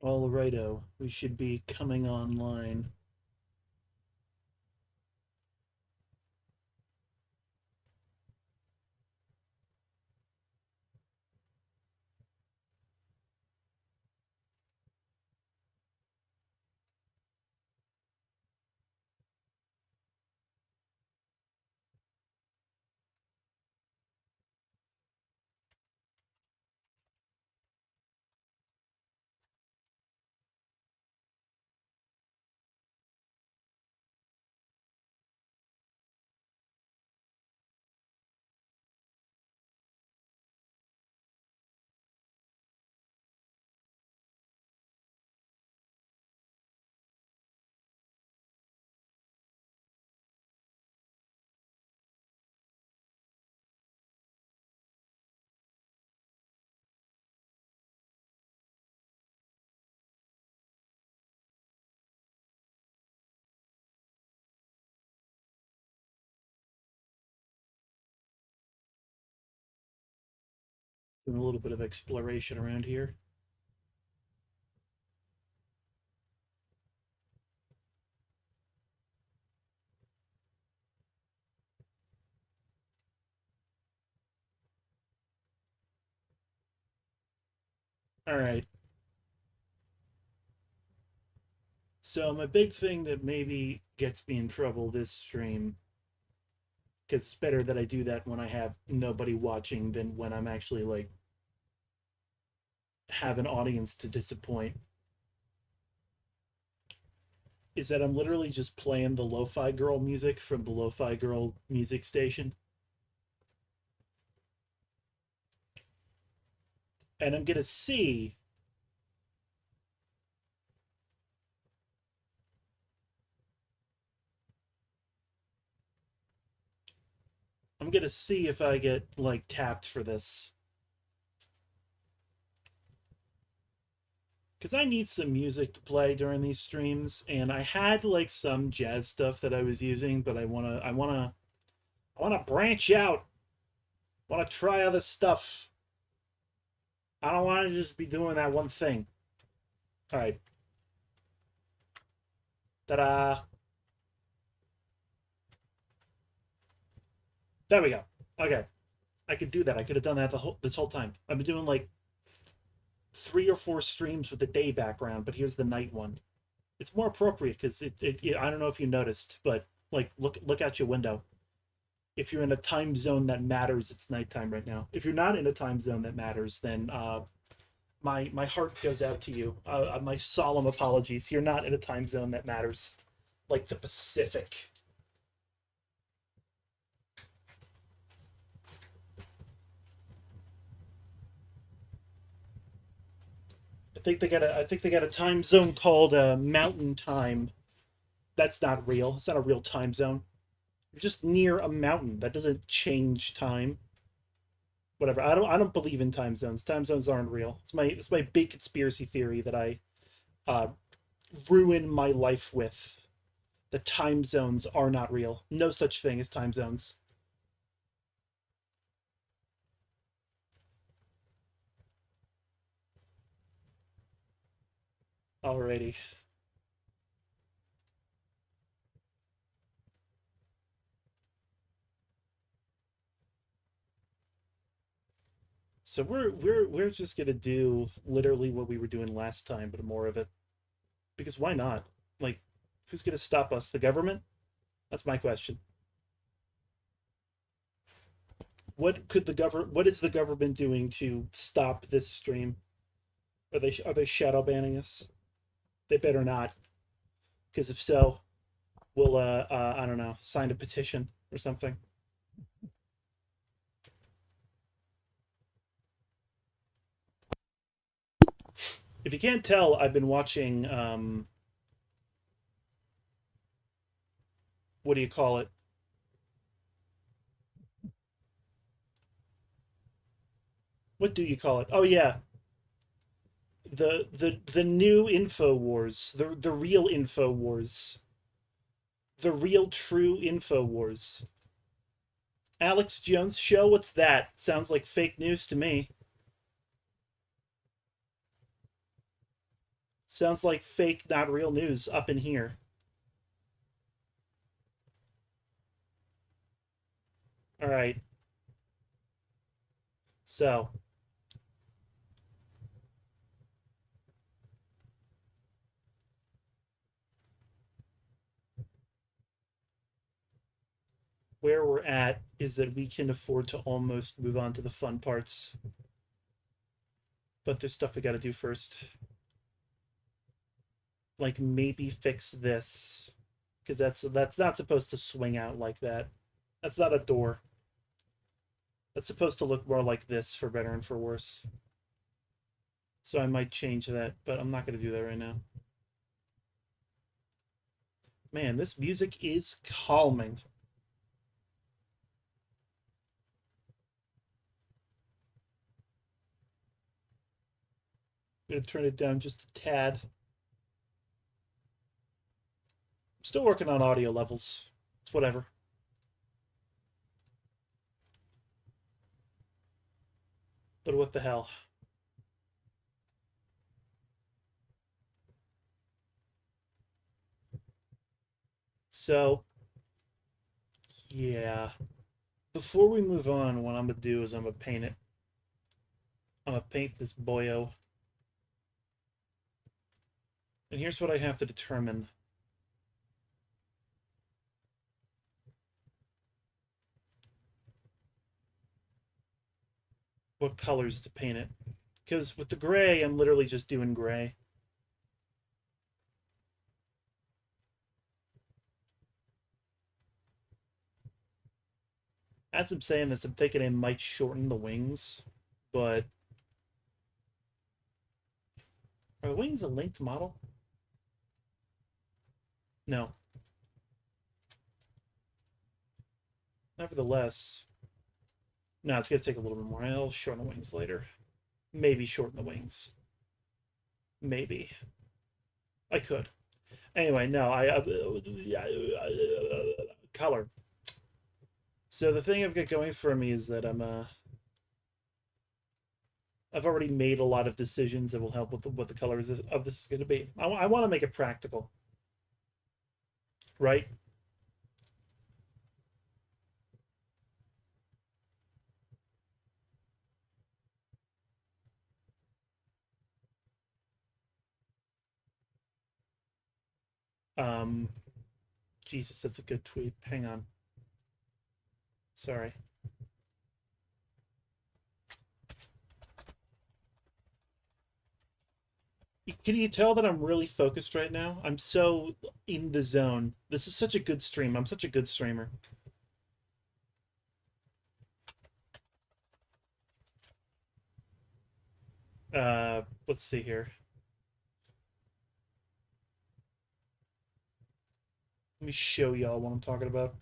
All righto, we should be coming online. Doing a little bit of exploration around here. All right. So my big thing that maybe gets me in trouble this stream, because it's better that I do that when I have nobody watching than when I'm actually like have an audience to disappoint, is that I'm literally just playing the Lo-Fi Girl music from the Lo-Fi Girl music station. And I'm gonna see if I get like tapped for this. Because I need some music to play during these streams, and I had like some jazz stuff that I was using, but I wanna branch out. I wanna try other stuff. I don't want to just be doing that one thing. All right, ta-da! There we go. Okay, I could do that. I could have done that this whole time. I've been doing like 3 or 4 streams with the day background, but here's the night one. It's more appropriate because I don't know if you noticed, but like look out your window. If you're in a time zone that matters, it's nighttime right now. If you're not in a time zone that matters, then my heart goes out to you. My solemn apologies. You're not in a time zone that matters, like the Pacific. I think they got a time zone called Mountain Time. That's not real. It's not a real time zone. You're just near a mountain. That doesn't change time. Whatever. I don't believe in time zones. Time zones aren't real. It's my big conspiracy theory that I uh, ruin my life with. The time zones are not real. No such thing as time zones. Alrighty. So we're just gonna do literally what we were doing last time, but more of it. Because why not? Like, who's gonna stop us? The government? That's my question. What is the government doing to stop this stream? Are they shadow banning us? They better not, because if so, we'll I don't know, sign a petition or something. If you can't tell, I've been watching what do you call it? What do you call it? Oh yeah, the new Info Wars, the real Info Wars, the real true Info Wars. Alex Jones show? What's that? Sounds like fake news to me. Sounds like fake, not real news up in here. All right. So, where we're at is that we can afford to almost move on to the fun parts. But there's stuff we got to do first. Like maybe fix this because that's not supposed to swing out like that. That's not a door. That's supposed to look more like this for better and for worse. So I might change that, but I'm not going to do that right now. Man, this music is calming. I'm going to turn it down just a tad. I'm still working on audio levels. It's whatever. But what the hell? So, yeah. Before we move on, what I'm going to do is I'm going to paint it. I'm going to paint this boyo. And here's what I have to determine. What colors to paint it. Because with the gray, I'm literally just doing gray. As I'm saying this, I'm thinking I might shorten the wings, but are the wings a linked model? No. Nevertheless, no, it's gonna take a little bit more. I'll shorten the wings later. Maybe shorten the wings. Maybe. I could. Anyway, no, color. So the thing I've got going for me is that I've already made a lot of decisions that will help with what the colors of this is going to be. I want to make it practical, right? Um, Jesus, that's a good tweet. Hang on. Sorry. Can you tell that I'm really focused right now? I'm so in the zone. This is such a good stream. I'm such a good streamer. Let's see here. Let me show y'all what I'm talking about.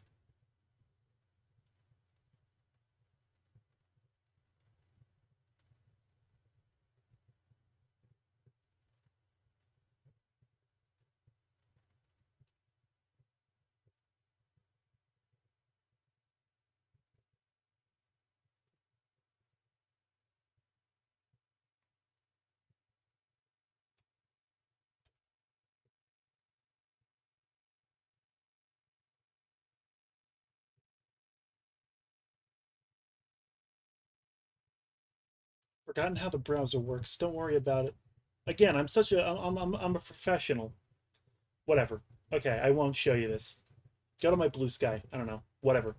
Forgotten how the browser works. Don't worry about it. Again, I'm a professional. Whatever. Okay, I won't show you this. Go to my blue sky. I don't know. Whatever.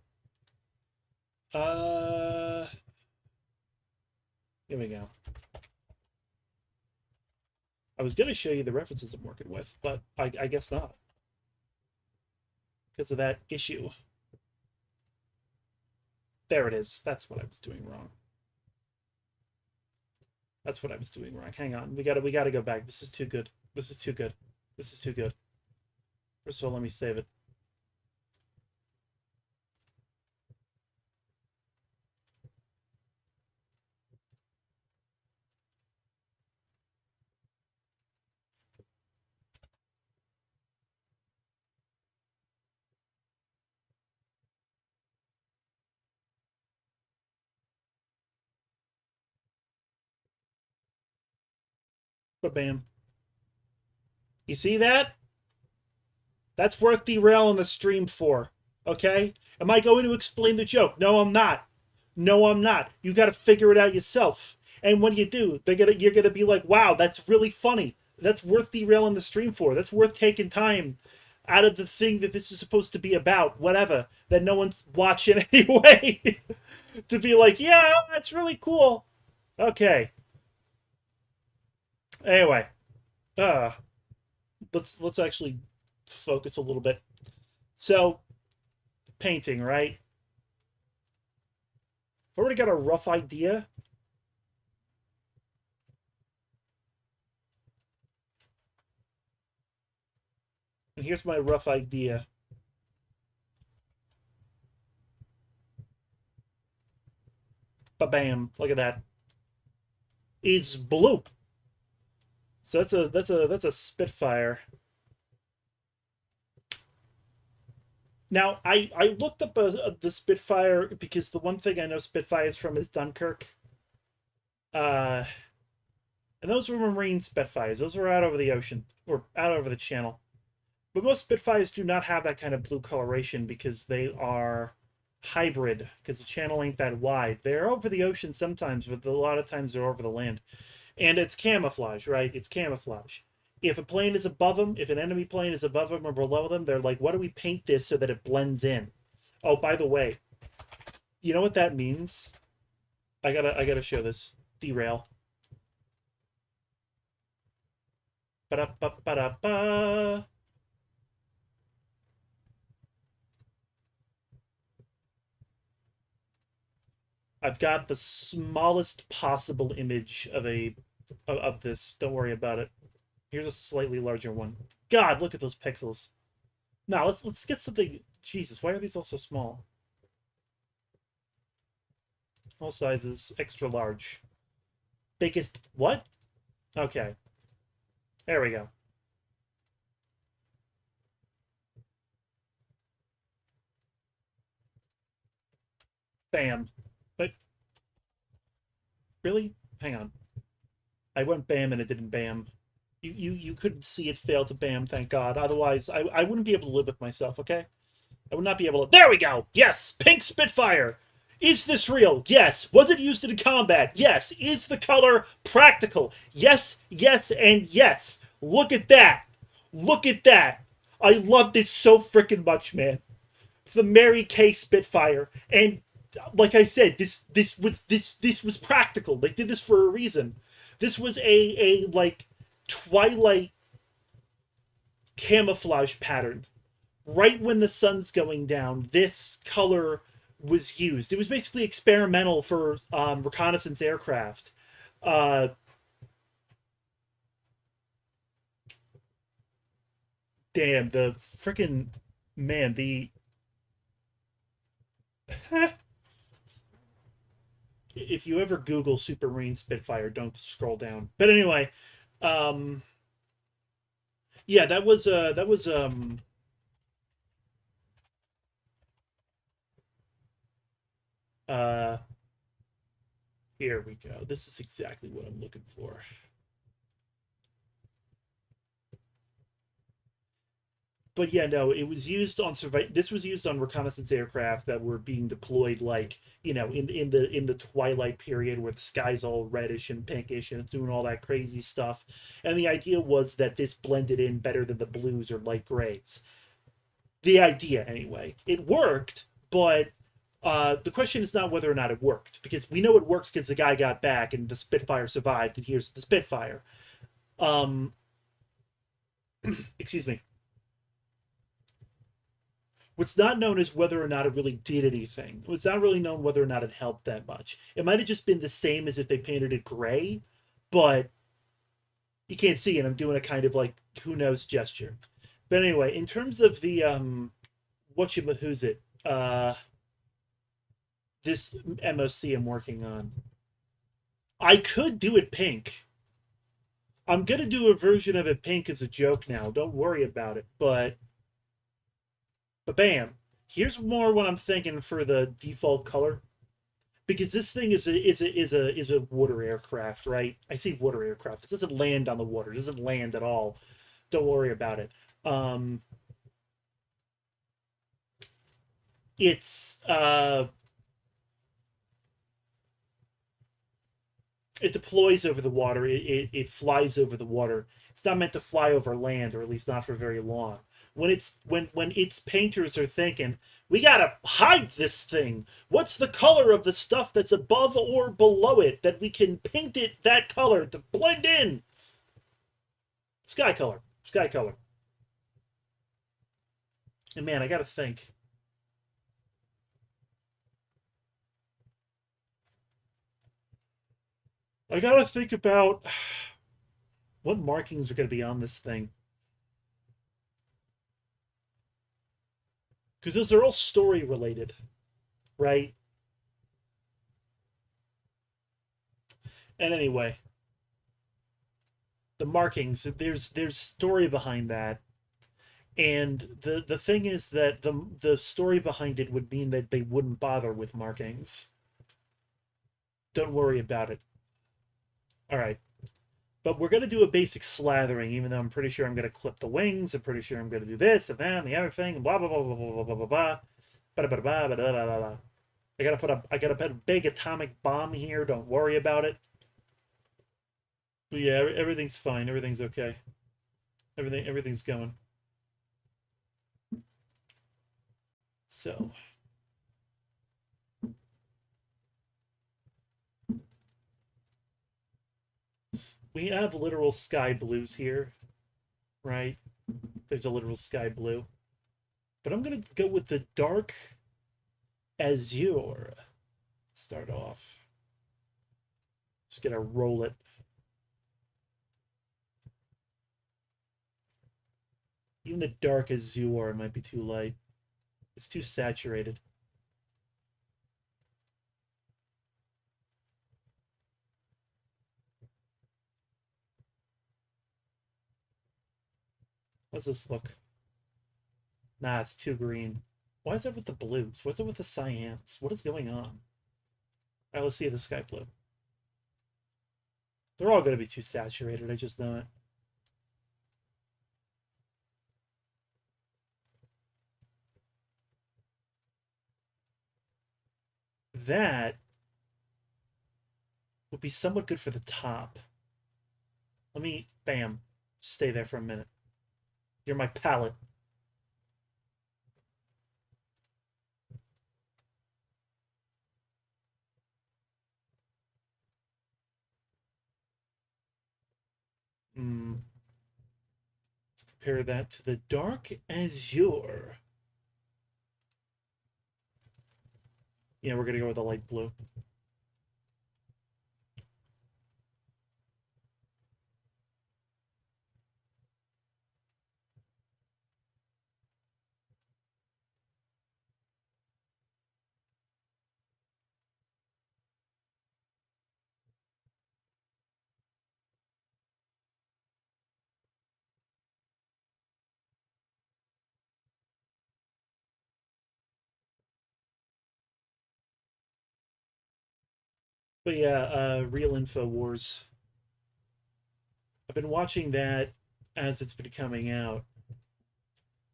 Uh, Here we go. I was gonna show you the references I'm working with, but I guess not because of that issue. There it is. That's what I was doing wrong. That's what I was doing wrong. Hang on. We gotta go back. This is too good. This is too good. This is too good. First of all, let me save it. But bam. You see that? That's worth derailing the stream for. Okay? Am I going to explain the joke? No, I'm not. No, I'm not. You got to figure it out yourself. And when you do, you're gonna be like, "Wow, that's really funny. That's worth derailing the stream for. That's worth taking time out of the thing that this is supposed to be about. Whatever that no one's watching anyway." To be like, "Yeah, that's really cool." Okay. Anyway, uh, let's actually focus a little bit. So, painting, right? I've already got a rough idea. And here's my rough idea. Ba-bam. Look at that. Is blue. So that's a Spitfire. Now I looked up the Spitfire because the one thing I know Spitfires from is Dunkirk. Uh, and those were Marine Spitfires. Those were out over the ocean or out over the channel. But most Spitfires do not have that kind of blue coloration because they are hybrid, because the channel ain't that wide. They're over the ocean sometimes, but a lot of times they're over the land. And it's camouflage, right? It's camouflage. If a plane is above them, if an enemy plane is above them or below them, they're like, what do we paint this so that it blends in? Oh, by the way, you know what that means? I gotta show this. Derail. Ba-da-ba-ba-da-ba. I've got the smallest possible image of this. Don't worry about it. Here's a slightly larger one. God, look at those pixels. Now let's get something. Jesus, why are these all so small? All sizes, extra large. Biggest what? Okay. There we go. Bam. But really? Hang on. I went bam and it didn't bam. You couldn't see it fail to bam, thank God. Otherwise, I wouldn't be able to live with myself, okay? I would not be able to. There we go! Yes! Pink Spitfire! Is this real? Yes. Was it used in combat? Yes. Is the color practical? Yes, yes, and yes. Look at that. Look at that. I love this so freaking much, man. It's the Mary Kay Spitfire. And like I said, this was practical. They did this for a reason. This was a like twilight camouflage pattern. Right when the sun's going down, this color was used. It was basically experimental for reconnaissance aircraft. Uh, Damn, the freaking man, the if you ever Google Supermarine Spitfire, don't scroll down. But anyway, um, yeah, that was uh here we go. This is exactly what I'm looking for. But yeah, no, it was used on this was used on reconnaissance aircraft that were being deployed, like, in the twilight period where the sky's all reddish and pinkish and it's doing all that crazy stuff. And the idea was that this blended in better than the blues or light grays. The idea, anyway. It worked, but the question is not whether or not it worked, because we know it worked because the guy got back and the Spitfire survived, and here's the Spitfire. Um, excuse me. What's not known is whether or not it really did anything. It's not really known whether or not it helped that much. It might have just been the same as if they painted it gray, but you can't see it. I'm doing a kind of like who knows gesture. But anyway, in terms of the who's it? This MOC I'm working on. I could do it pink. I'm gonna do a version of it pink as a joke now. Don't worry about it. But bam. Here's more what I'm thinking for the default color. Because this thing is a water aircraft, right? I say water aircraft. It doesn't land on the water. It doesn't land at all. Don't worry about it. Um, it's it deploys over the water. It flies over the water. It's not meant to fly over land, or at least not for very long. When its painters are thinking, we gotta hide this thing. What's the color of the stuff that's above or below it that we can paint it that color to blend in? Sky color. Sky color. And man, I gotta think. I gotta think about what markings are gonna be on this thing. Because those are all story related, right? And anyway, the markings, there's story behind that. And the thing is that the story behind it would mean that they wouldn't bother with markings. Don't worry about it. All right. But we're going to do a basic slathering, even though I'm pretty sure I'm going to clip the wings. I'm pretty sure I'm going to do this and that and the other thing, and blah, blah, blah, blah, blah, blah, blah, blah. I gotta put a big atomic bomb here. Don't worry about it. But yeah, everything's fine. Everything's okay. Everything's going. So we have literal sky blues here, right? There's a literal sky blue. But I'm gonna go with the dark azure. Start off. Just gonna roll it. Even the dark azure might be too light. It's too saturated. How's this look? Nah, it's too green. Why is that with the blues? What's it with the cyans? What is going on? All right, let's see the sky blue. They're all going to be too saturated. I just know it. That would be somewhat good for the top. Let me, bam, stay there for a minute. You're my palette. Let's compare that to the dark azure. Yeah, we're going to go with the light blue. But yeah, Real Info Wars. I've been watching that as it's been coming out.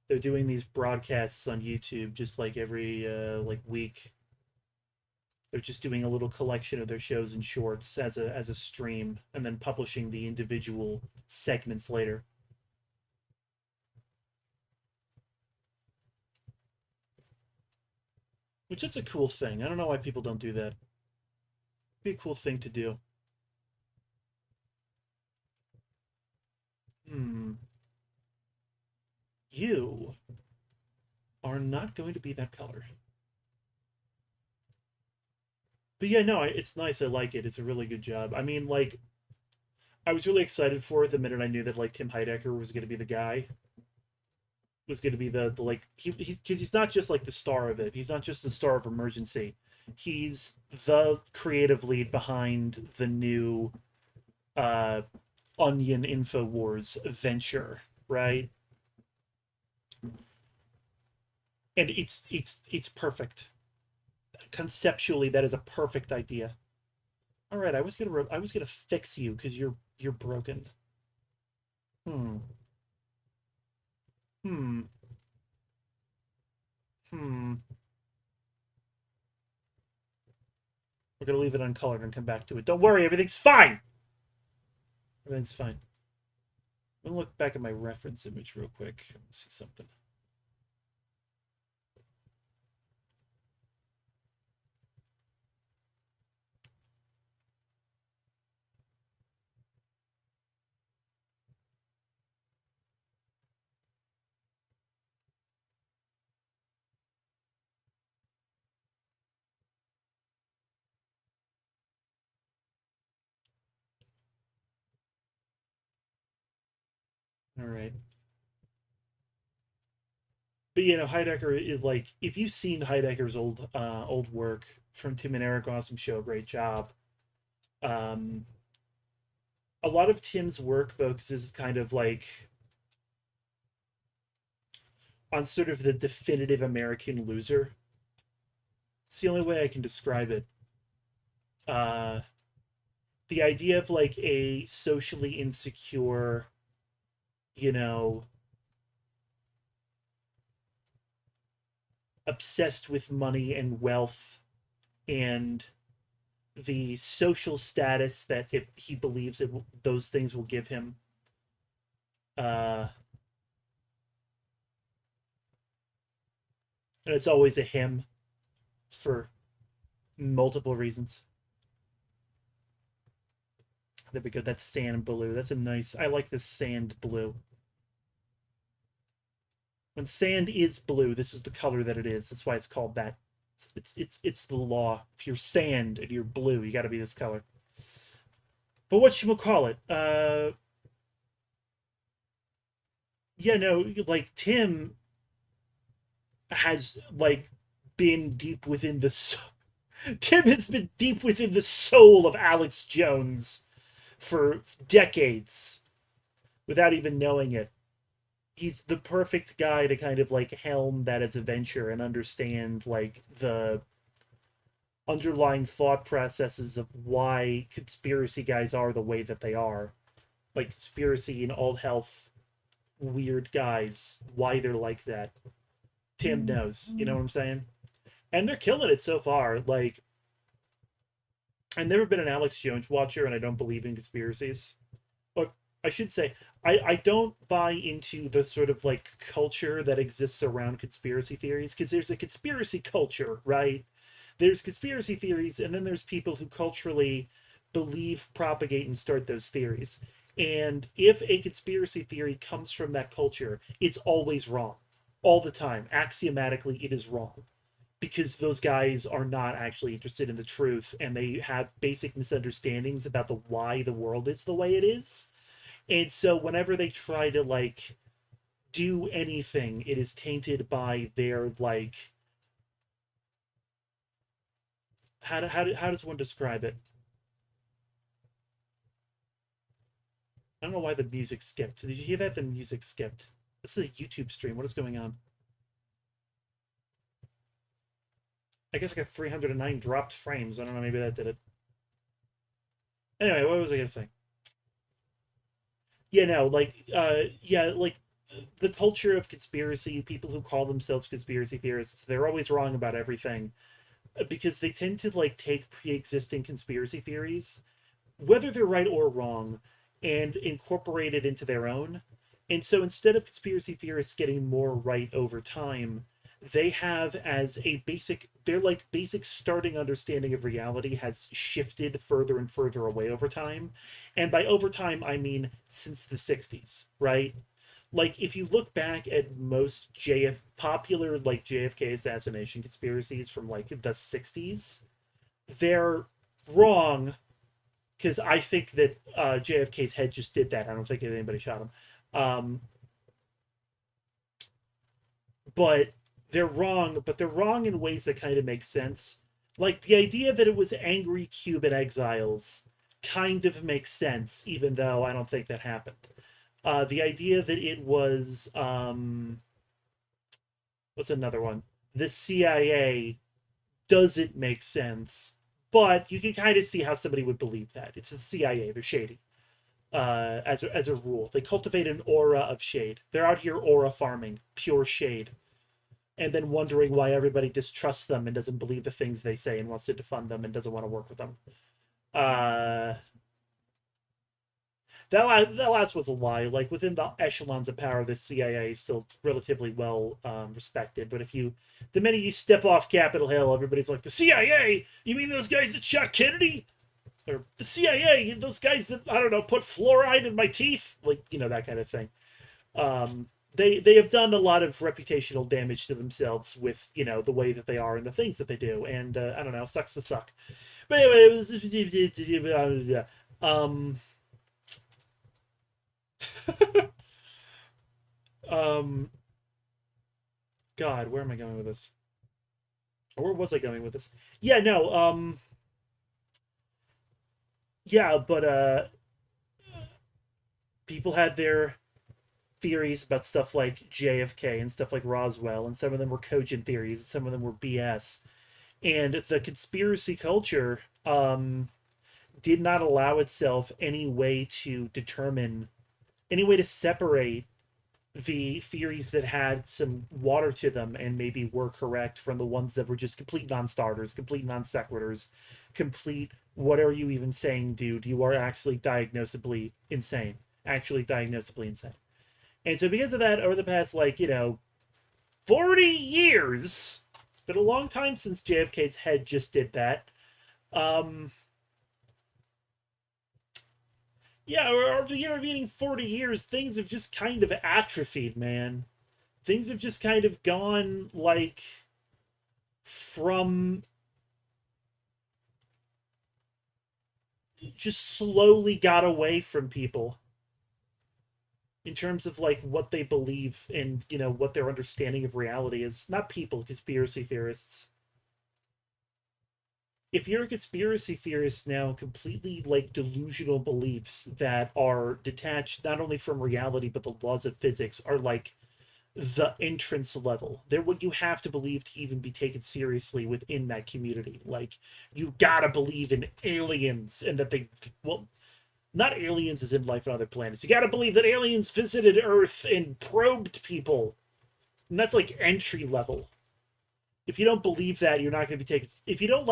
They're doing these broadcasts on YouTube just like every like week. They're just doing a little collection of their shows and shorts as a stream, and then publishing the individual segments later. Which is a cool thing. I don't know why people don't do that. It'd be a cool thing to do. Hmm. You are not going to be that color. But yeah, no, it's nice. I like it. It's a really good job. I mean, like, I was really excited for it the minute I knew that like Tim Heidecker was going to be the guy. Was going to be the like he's because he's not just like the star of it. He's not just the star of Emergency. He's the creative lead behind the new uh Onion InfoWars venture, right? And it's perfect. Conceptually, that is a perfect idea. All right, I was gonna fix you because you're broken. Hmm. Hmm. Hmm. We're gonna leave it uncolored and come back to it. Don't worry, everything's fine. Everything's fine. I'm gonna look back at my reference image real quick. See something. All right. But Heidecker is like if you've seen Heidecker's old work from Tim and Eric, awesome show, great job. Um, a lot of Tim's work focuses kind of like on sort of the definitive American loser. It's the only way I can describe it. Uh, the idea of like a socially insecure, you know, obsessed with money and wealth and the social status that he believes those things will give him. Uh, and it's always a him for multiple reasons. There we go. That's sand blue. That's a nice. I like this sand blue. When sand is blue, this is the color that it is. That's why it's called that. It's the law. If you're sand and you're blue, you got to be this color. But what should we call it? Yeah, no, like Tim has like been deep within the Tim has been deep within the soul of Alex Jones for decades without even knowing it. He's the perfect guy to kind of like helm that as a venture and understand like the underlying thought processes of why conspiracy guys are the way that they are. Like conspiracy and alt health weird guys, why they're like that. Tim knows, you know what I'm saying? And they're killing it so far. Like, I've never been an Alex Jones watcher, and I don't believe in conspiracies. But I should say, I don't buy into the sort of like culture that exists around conspiracy theories because there's a conspiracy culture, right? There's conspiracy theories, and then there's people who culturally believe, propagate, and start those theories. And if a conspiracy theory comes from that culture, it's always wrong. All the time. Axiomatically, it is wrong because those guys are not actually interested in the truth and they have basic misunderstandings about the why the world is the way it is. And so whenever they try to like do anything, it is tainted by their like how does one describe it? I don't know why the music skipped. Did you hear that? The music skipped. This is a YouTube stream. What is going on? I guess I got 309 dropped frames. I don't know. Maybe that did it. Anyway, what was I gonna say? Yeah, no, yeah, like the culture of conspiracy, people who call themselves conspiracy theorists, they're always wrong about everything because they tend to like take pre-existing conspiracy theories, whether they're right or wrong, and incorporate it into their own. And so instead of conspiracy theorists getting more right over time, they have as a basic, their like basic starting understanding of reality has shifted further and further away over time. And by over time, I mean since the 60s, right? Like if you look back at most popular like JFK assassination conspiracies from like the 60s, they're wrong because I think that JFK's head just did that. I don't think anybody shot him. Um, but they're wrong in ways that kind of make sense. Like the idea that it was angry Cuban exiles kind of makes sense, even though I don't think that happened. The idea that it was what's another one? The CIA doesn't make sense, but you can kind of see how somebody would believe that. It's the CIA, they're shady. as a rule. They cultivate an aura of shade. They're out here aura farming, pure shade, and then wondering why everybody distrusts them and doesn't believe the things they say and wants to defund them and doesn't want to work with them. Uh, that last was a lie. Like within the echelons of power, the CIA is still relatively well respected. But the minute you step off Capitol Hill, everybody's like, the CIA? You mean those guys that shot Kennedy? Or the CIA? Those guys that, I don't know, put fluoride in my teeth? Like, that kind of thing. They have done a lot of reputational damage to themselves with, the way that they are and the things that they do. And I don't know, sucks to suck. But anyway, it was. Um, God, where am I going with this? Or where was I going with this? Yeah, no, yeah, but people had their theories about stuff like JFK and stuff like Roswell, and some of them were cogent theories, and some of them were BS. And the conspiracy culture did not allow itself any way to determine, any way to separate the theories that had some water to them and maybe were correct from the ones that were just complete non-starters, complete non-sequiturs, complete what are you even saying, dude? You are actually diagnosably insane. Actually diagnosably insane. And so because of that, over the past 40 years, it's been a long time since JFK's head just did that. Yeah, over the intervening 40 years, things have just kind of atrophied, man. Things have just kind of gone from just slowly got away from people in terms of what they believe and what their understanding of reality is. Not people, conspiracy theorists. If you're a conspiracy theorist now, completely delusional beliefs that are detached not only from reality but the laws of physics are the entrance level. They're what you have to believe to even be taken seriously within that community. You gotta believe in aliens and that not aliens as in life on other planets. You gotta believe that aliens visited Earth and probed people. And that's entry level. If you don't believe that, you're not gonna be taken. If you don't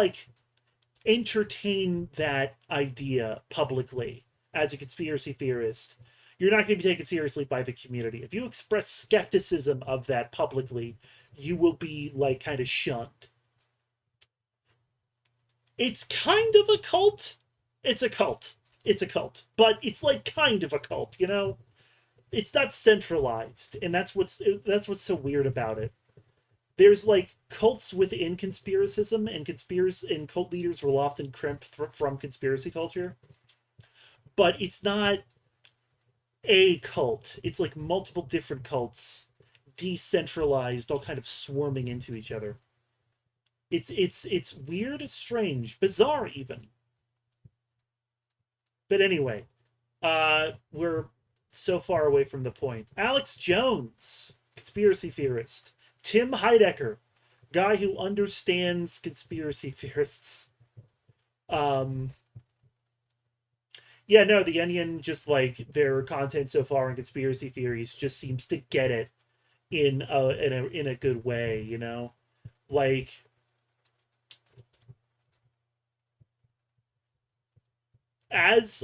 entertain that idea publicly as a conspiracy theorist, you're not going to be taken seriously by the community. If you express skepticism of that publicly, you will be kind of shunned. It's kind of a cult. It's a cult. It's a cult. But it's kind of a cult, It's not centralized, and that's what's so weird about it. There's cults within conspiracism, and cult leaders will often crimp from conspiracy culture, but it's not a cult. It's multiple different cults, decentralized, all kind of swarming into each other. It's weird, it's strange, bizarre even. But anyway, we're so far away from the point. Alex Jones, conspiracy theorist. Tim Heidecker, guy who understands conspiracy theorists. Yeah, no, The Onion, just their content so far in conspiracy theories, just seems to get it in a good way, Like as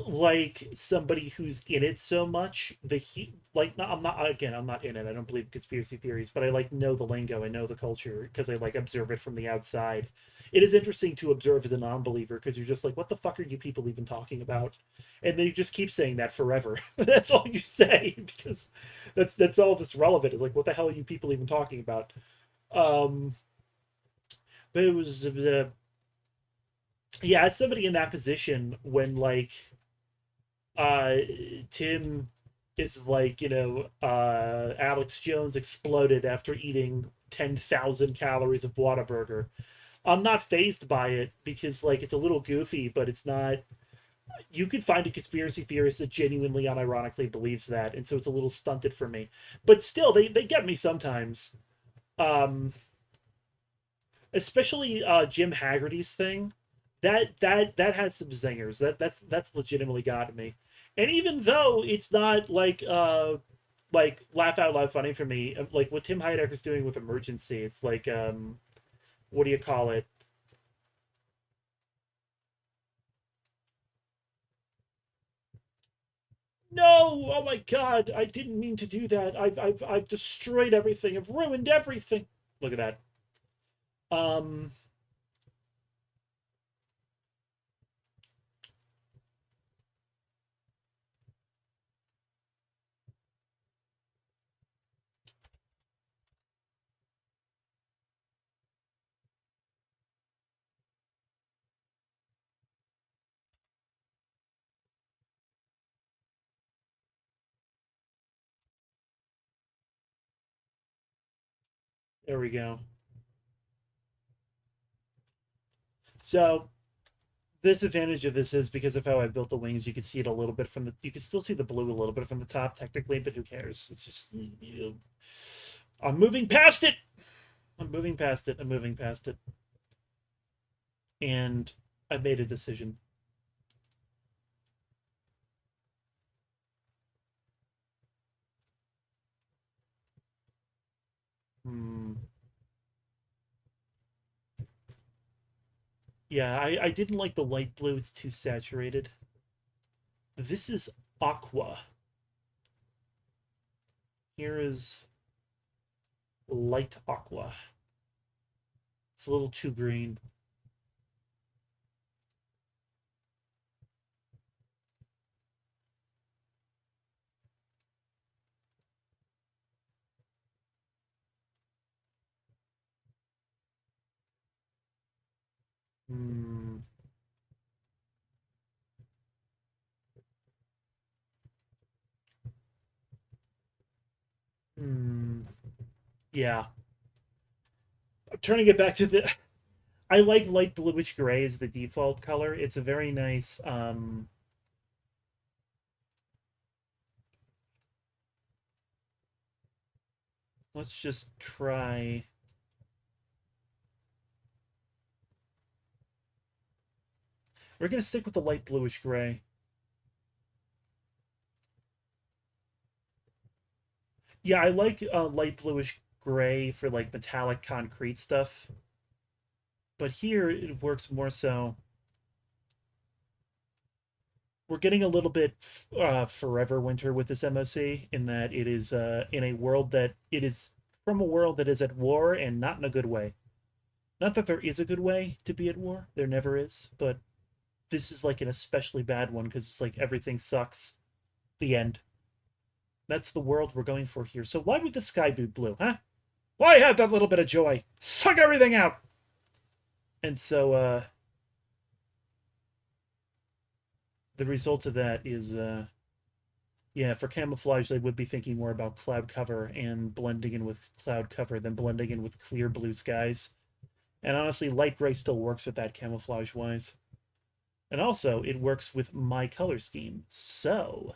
somebody who's in it so much, no, I'm not in it. I don't believe in conspiracy theories, but I know the lingo, I know the culture because I observe it from the outside. It is interesting to observe as a non-believer because you're just what the fuck are you people even talking about? And then you just keep saying that forever. That's all you say because that's all that's relevant is what the hell are you people even talking about? Um, but it was yeah, as somebody in that position when uh Tim is Alex Jones exploded after eating 10,000 calories of Whataburger. I'm not phased by it because it's a little goofy, but it's not. You could find a conspiracy theorist that genuinely unironically believes that, and so it's a little stunted for me. But still, they get me sometimes. Um, Especially Jim Haggerty's thing. That has some zingers. That's legitimately gotten me. And even though it's not like laugh out loud funny for me, like what Tim Heidecker's doing with Emergency, it's like what do you call it? No! Oh my god! I didn't mean to do that. I've destroyed everything. I've ruined everything. Look at that. Um, there we go. So this advantage of this is because of how I built the wings, you can see it a little bit from the. You can still see the blue a little bit from the top, technically, but who cares? It's just. I'm moving past it. I'm moving past it. I'm moving past it. And I've made a decision. Hmm. Yeah, I didn't like the light blue. It's too saturated. This is aqua. Here is light aqua. It's a little too green. Hmm. Hmm. Yeah. I'm turning it back to the. I like light bluish gray as the default color. It's a very nice. Let's just try. We're gonna stick with the light bluish gray. Yeah, I like light bluish gray for like metallic concrete stuff. But here it works more so. We're getting a little bit forever winter with this MOC in that it is in a world that it is from a world that is at war and not in a good way. Not that there is a good way to be at war, there never is, but this is like an especially bad one because it's like everything sucks. The end. That's the world we're going for here. So why would the sky be blue, huh? Why have that little bit of joy? Suck everything out. And so the result of that is yeah, for camouflage, they would be thinking more about cloud cover and blending in with cloud cover than blending in with clear blue skies. And honestly, light gray still works with that camouflage wise. And also, it works with my color scheme. So,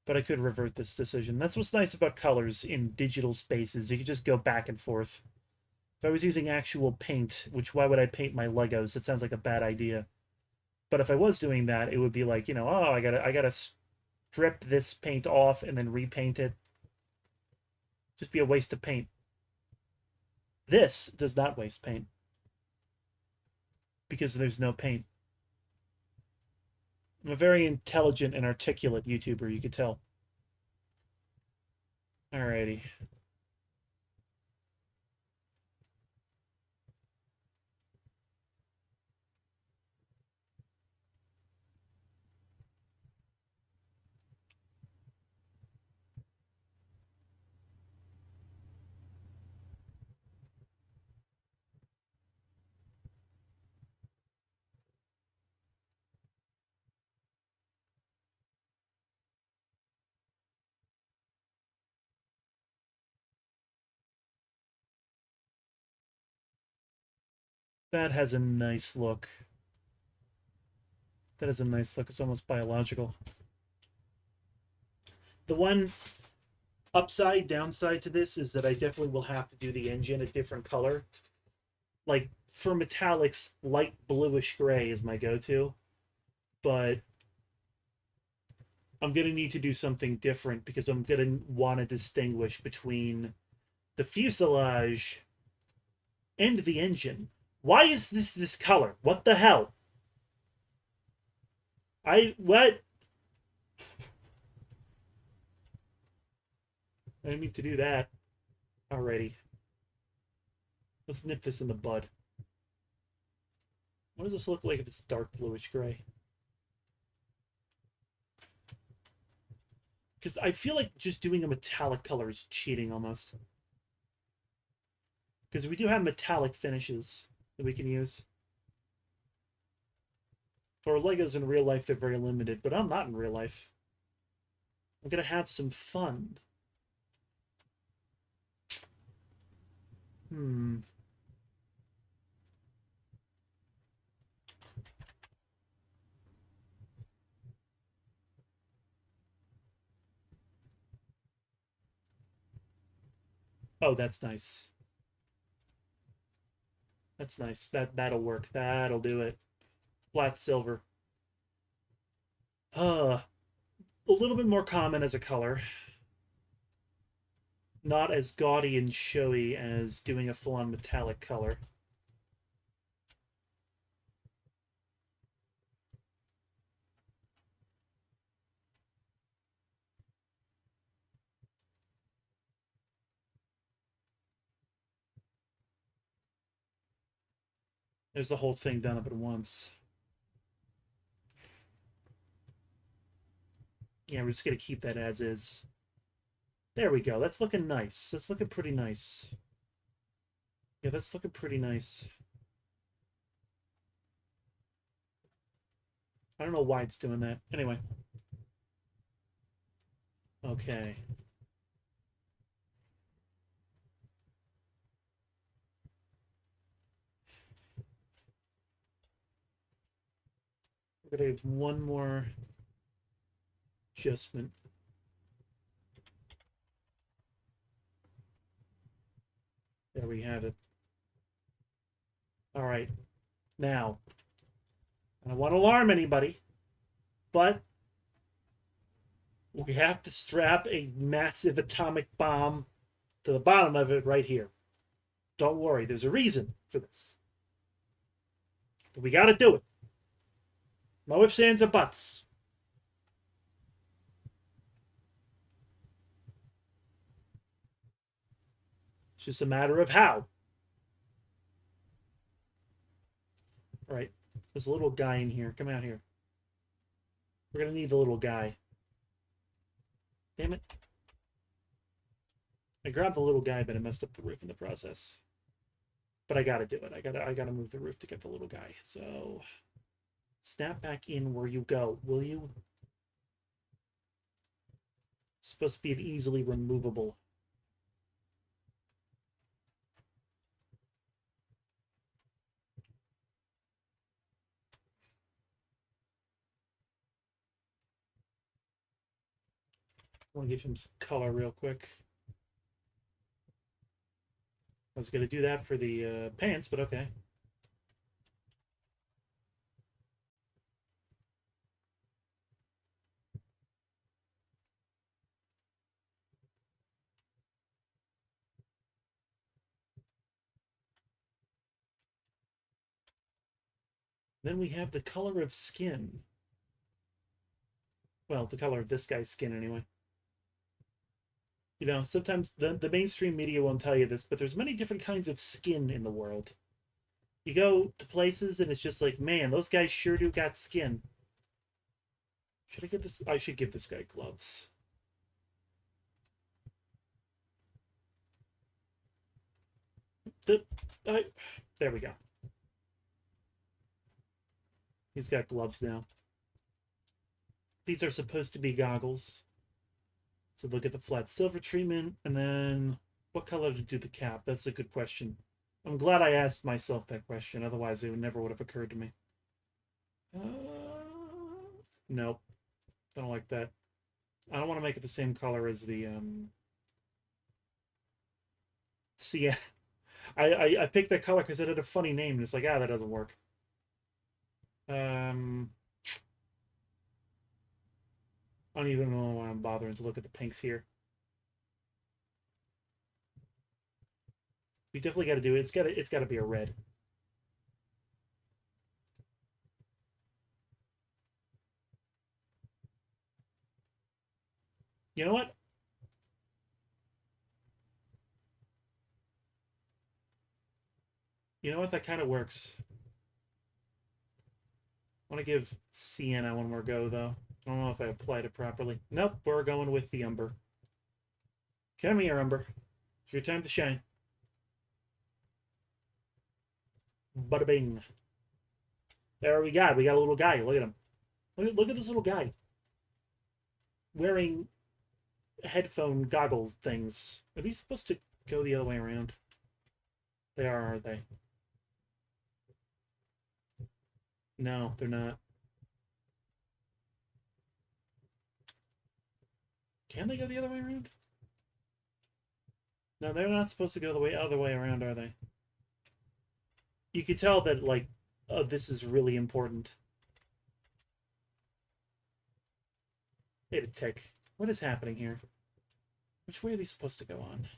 but I could revert this decision. That's what's nice about colors in digital spaces. You can just go back and forth. If I was using actual paint, which why would I paint my Legos? It sounds like a bad idea. But if I was doing that, it would be like, oh, I gotta strip this paint off and then repaint it. Just be a waste of paint. This does not waste paint because there's no paint. I'm a very intelligent and articulate YouTuber, you could tell. Alrighty. That has a nice look. That has a nice look. It's almost biological. The one upside, downside to this is that I definitely will have to do the engine a different color. Like for metallics, light bluish gray is my go-to, but I'm going to need to do something different because I'm going to want to distinguish between the fuselage and the engine. Why is this color? What the hell? What? I didn't mean to do that. Alrighty. Let's nip this in the bud. What does this look like if it's dark bluish gray? Because I feel like just doing a metallic color is cheating almost. Because we do have metallic finishes that we can use. For Legos in real life, they're very limited, but I'm not in real life. I'm going to have some fun. Oh, that's nice. That's nice. That'll work. That'll do it. Flat silver. A little bit more common as a color. Not as gaudy and showy as doing a full-on metallic color. There's the whole thing done up at once. Yeah, we're just going to keep that as is. There we go. That's looking nice. That's looking pretty nice. Yeah, that's looking pretty nice. I don't know why it's doing that. Anyway. Okay. We're going to have one more adjustment. There we have it. All right. Now, I don't want to alarm anybody, but we have to strap a massive atomic bomb to the bottom of it right here. Don't worry, there's a reason for this. But we got to do it. No ifs, ands, or buts. It's just a matter of how. All right. There's a little guy in here. Come out here. We're going to need the little guy. Damn it. I grabbed the little guy, but I messed up the roof in the process. But I got to do it. I got to move the roof to get the little guy. So snap back in where you go, will you? It's supposed to be an easily removable. I want to give him some color real quick. I was going to do that for the pants, but okay. Then we have the color of skin. Well, the color of this guy's skin, anyway. You know, sometimes the mainstream media won't tell you this, but there's many different kinds of skin in the world. You go to places and it's just like, man, those guys sure do got skin. Should I give this? I should give this guy gloves. There we go. He's got gloves now. These are supposed to be goggles. So look at the flat silver treatment, and then what color to do the cap? That's a good question. I'm glad I asked myself that question. Otherwise, it never would have occurred to me. Nope. Don't like that. I don't want to make it the same color as the I picked that color because it had a funny name, and it's like, that doesn't work. I don't even know why I'm bothering to look at the pinks here. We definitely got to do it. It's got to be a red. You know what? You know what? That kind of works. I want to give Sienna one more go, though. I don't know if I applied it properly. Nope, we're going with the Umber. Come here, Umber. It's your time to shine. Bada bing. There we got. We got a little guy. Look at him. Look at this little guy. Wearing headphone goggles things. Are these supposed to go the other way around? They are, aren't they? No, they're not. Can they go the other way around? No, they're not supposed to go the other way around, are they? You could tell that, like, this is really important. Wait a tick. What is happening here? Which way are these supposed to go on?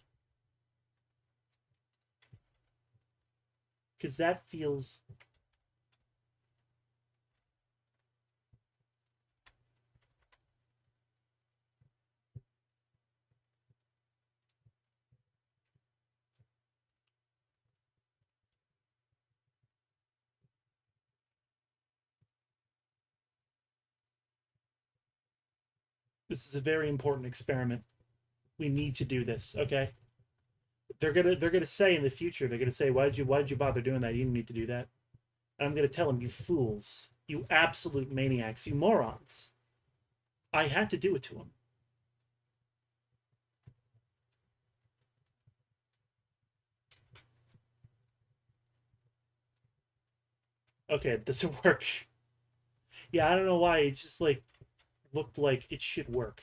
Because that feels... This is a very important experiment. We need to do this, okay? They're gonna say in the future, they're gonna say, why'd you bother doing that? You didn't need to do that. And I'm gonna tell them, you fools, you absolute maniacs, you morons. I had to do it to them. Okay, it doesn't work. Yeah, I don't know why. It just like looked like it should work.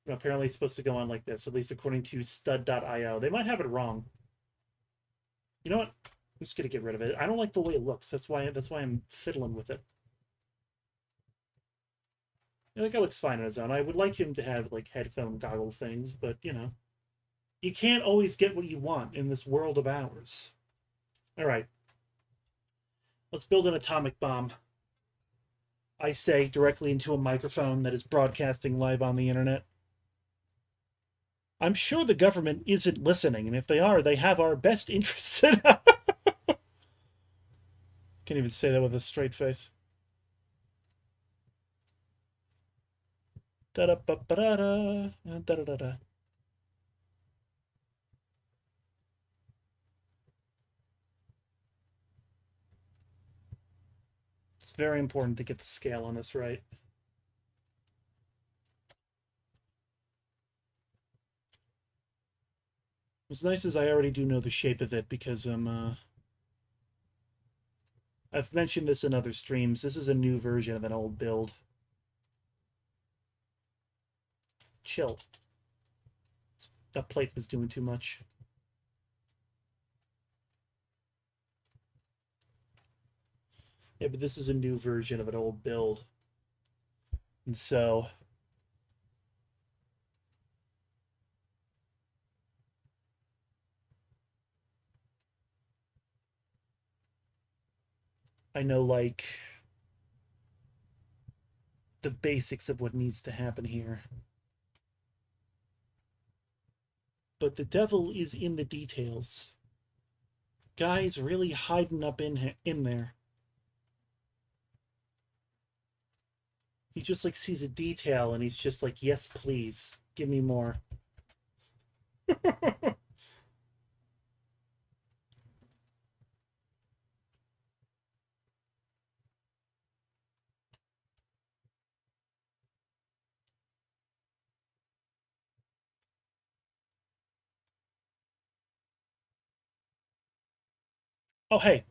Apparently it's supposed to go on like this, at least according to stud.io. They might have it wrong. You know what? I'm just gonna get rid of it. I don't like the way it looks. That's why I'm fiddling with it. I think it looks fine on his own. I would like him to have like headphone goggle things, but you know, you can't always get what you want in this world of ours. All right, let's build an atomic bomb. I say directly into a microphone that is broadcasting live on the internet. I'm sure the government isn't listening, and if they are, they have our best interests in. Can't even say that with a straight face. Da da ba ba da da da da da. It's very important to get the scale on this right. What's nice is I already do know the shape of it because I've mentioned this in other streams. This is a new version of an old build. Chill. That plate was doing too much. Yeah, but this is a new version of an old build. And so I know like the basics of what needs to happen here. But the devil is in the details. Guy's really hiding up in there. He just like sees a detail and he's just like, yes, please, give me more. Oh, hey,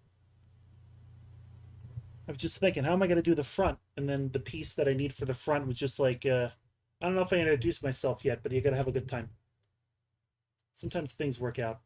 I was just thinking, how am I going to do the front? And then the piece that I need for the front was just like, I don't know if I introduced myself yet, but you got to have a good time. Sometimes things work out.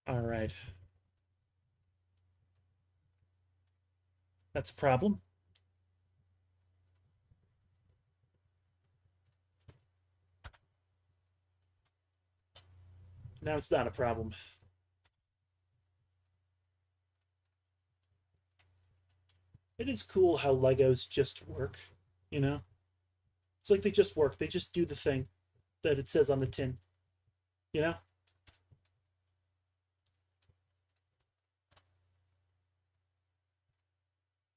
All right. That's a problem. Now it's not a problem. It is cool how Legos just work, you know? It's like they just work. They just do the thing that it says on the tin, you know?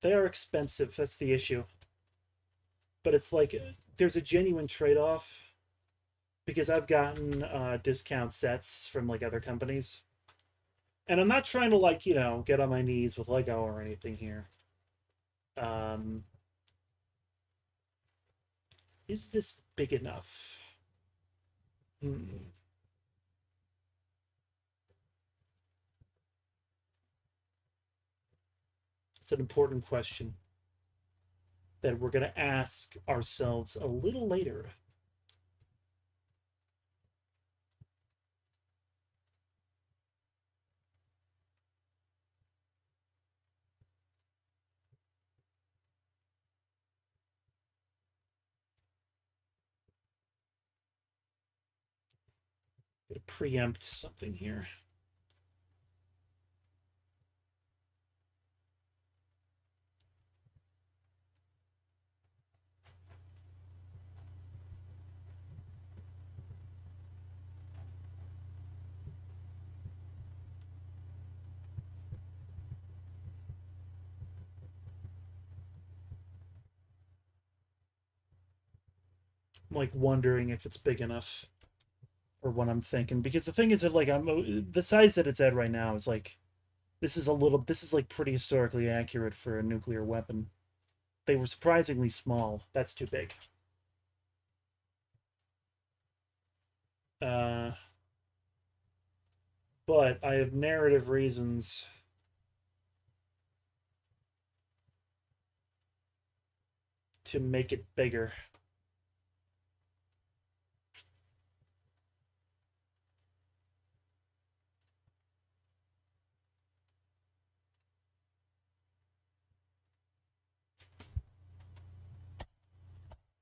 They are expensive. That's the issue. But it's like there's a genuine trade-off because I've gotten discount sets from like other companies. And I'm not trying to like, get on my knees with Lego or anything here. Um, is this big enough? Hmm. It's an important question that we're going to ask ourselves a little later. Preempt something here. I'm like wondering if it's big enough for what I'm thinking because the thing is that like the size that it's at right now is like this is like pretty historically accurate for a nuclear weapon. They were surprisingly small. That's too big. Uh, but I have narrative reasons to make it bigger.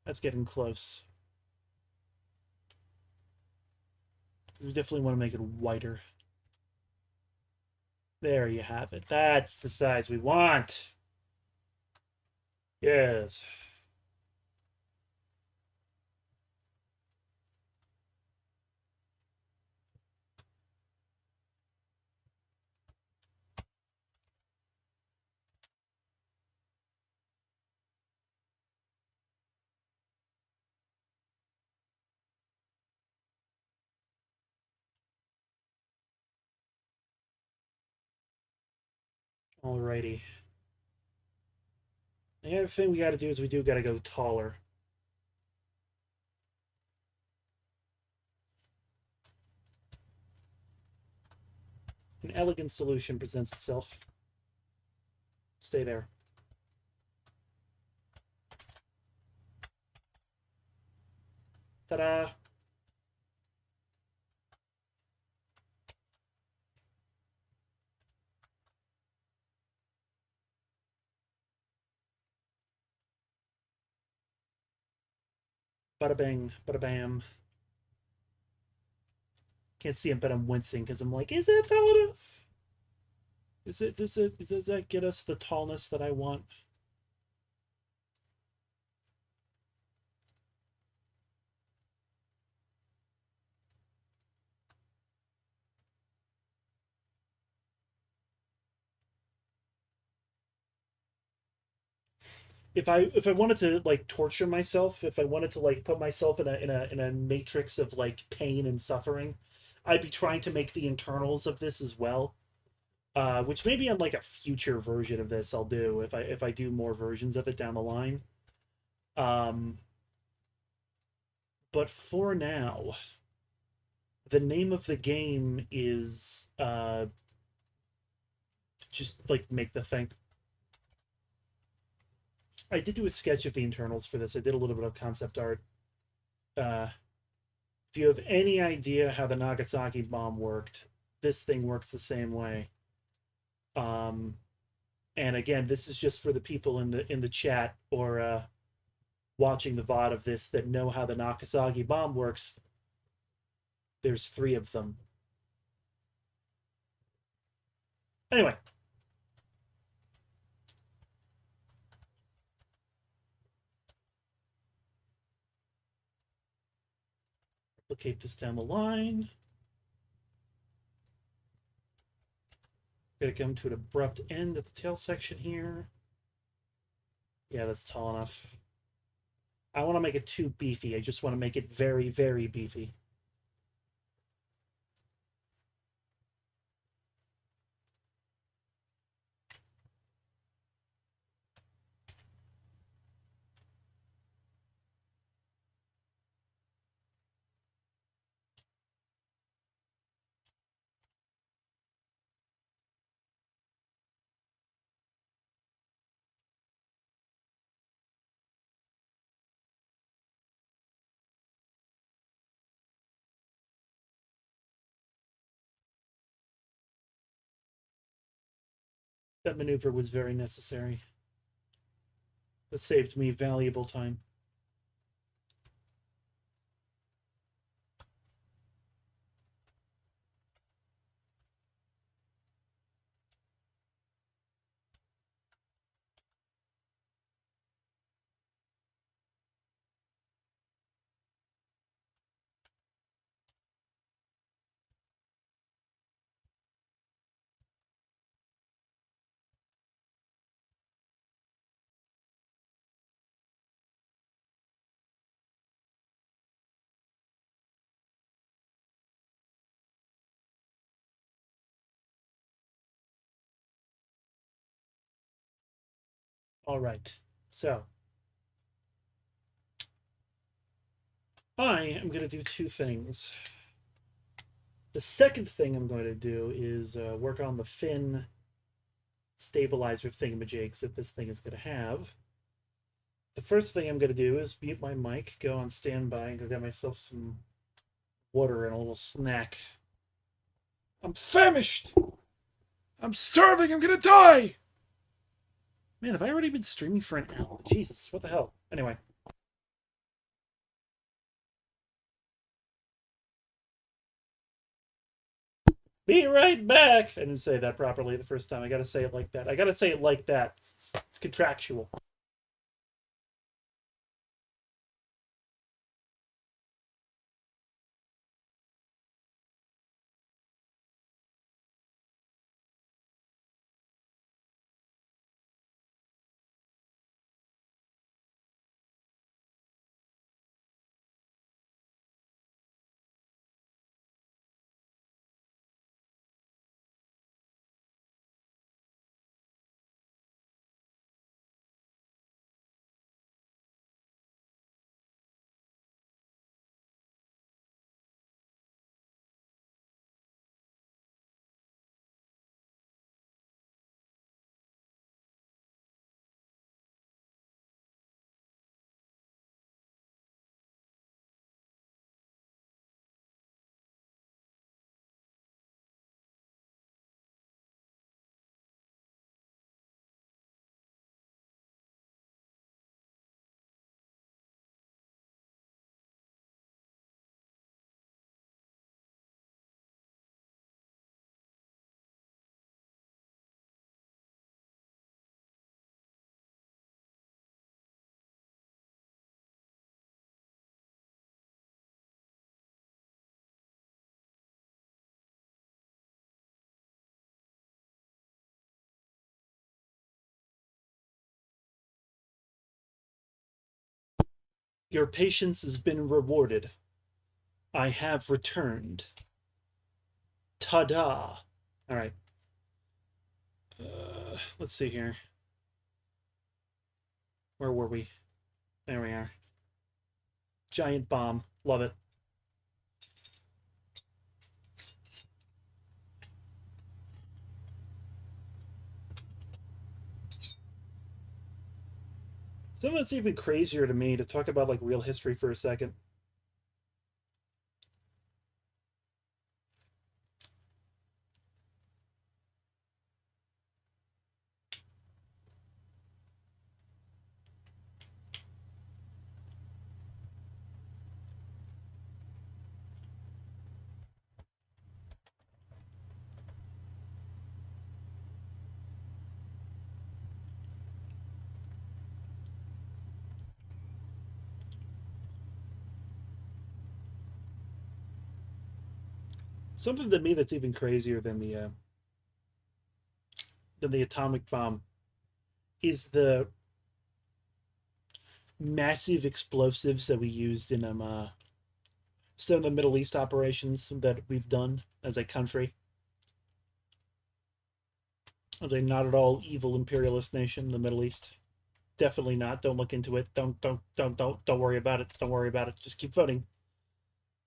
That's getting close. We definitely want to make it wider. There you have it. That's the size we want. Yes. Alrighty. The other thing we got to do is we do got to go taller. An elegant solution presents itself. Stay there. Ta-da! Bada bing, bada bam. Can't see him, but I'm wincing because I'm like, is it tall enough? Does that get us the tallness that I want? If I wanted to like torture myself, if I wanted to like put myself in a matrix of like pain and suffering, I'd be trying to make the internals of this as well. Which maybe on like a future version of this I'll do if I do more versions of it down the line. But for now, the name of the game is just like make the thing. I did do a sketch of the internals for this. I did a little bit of concept art. If you have any idea how the Nagasaki bomb worked, this thing works the same way. And again, this is just for the people in the chat or watching the VOD of this that know how the Nagasaki bomb works. There's 3 of them. Anyway. Replicate this down the line. Gotta come to an abrupt end at the tail section here. Yeah, that's tall enough. I want to make it too beefy. I just want to make it very, very beefy. That maneuver was very necessary. It saved me valuable time. All right, so I am going to do 2 things. The second thing I'm going to do is work on the fin stabilizer thingamajigs that this thing is going to have. The first thing I'm going to do is mute my mic, go on standby, and go get myself some water and a little snack. I'm famished! I'm starving! I'm going to die! Man, have I already been streaming for an hour? Jesus, what the hell? Anyway. Be right back! I didn't say that properly the first time. I gotta say it like that. I gotta say it like that. It's contractual. Your patience has been rewarded. I have returned. Ta-da! All right. Let's see here. Where were we? There we are. Giant bomb. Love it. Some of it's even crazier to me to talk about like real history for a second. Something to me that's even crazier than the atomic bomb is the massive explosives that we used in some of the Middle East operations that we've done as a country, as a not at all evil imperialist nation, the Middle East. Definitely not. Don't look into it. Don't worry about it. Don't worry about it. Just keep voting.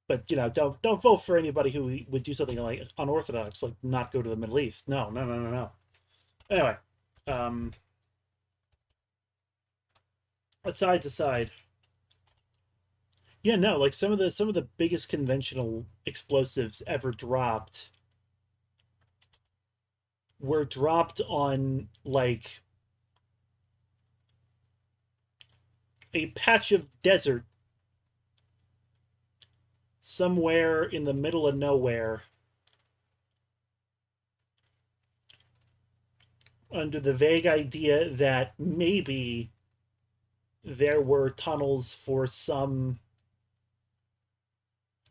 But don't vote for anybody who would do something like unorthodox, like not go to the Middle East. No, no, no, no, no. Anyway, um, aside. Yeah, no, like some of the biggest conventional explosives ever dropped were dropped on like a patch of desert somewhere in the middle of nowhere under the vague idea that maybe there were tunnels for some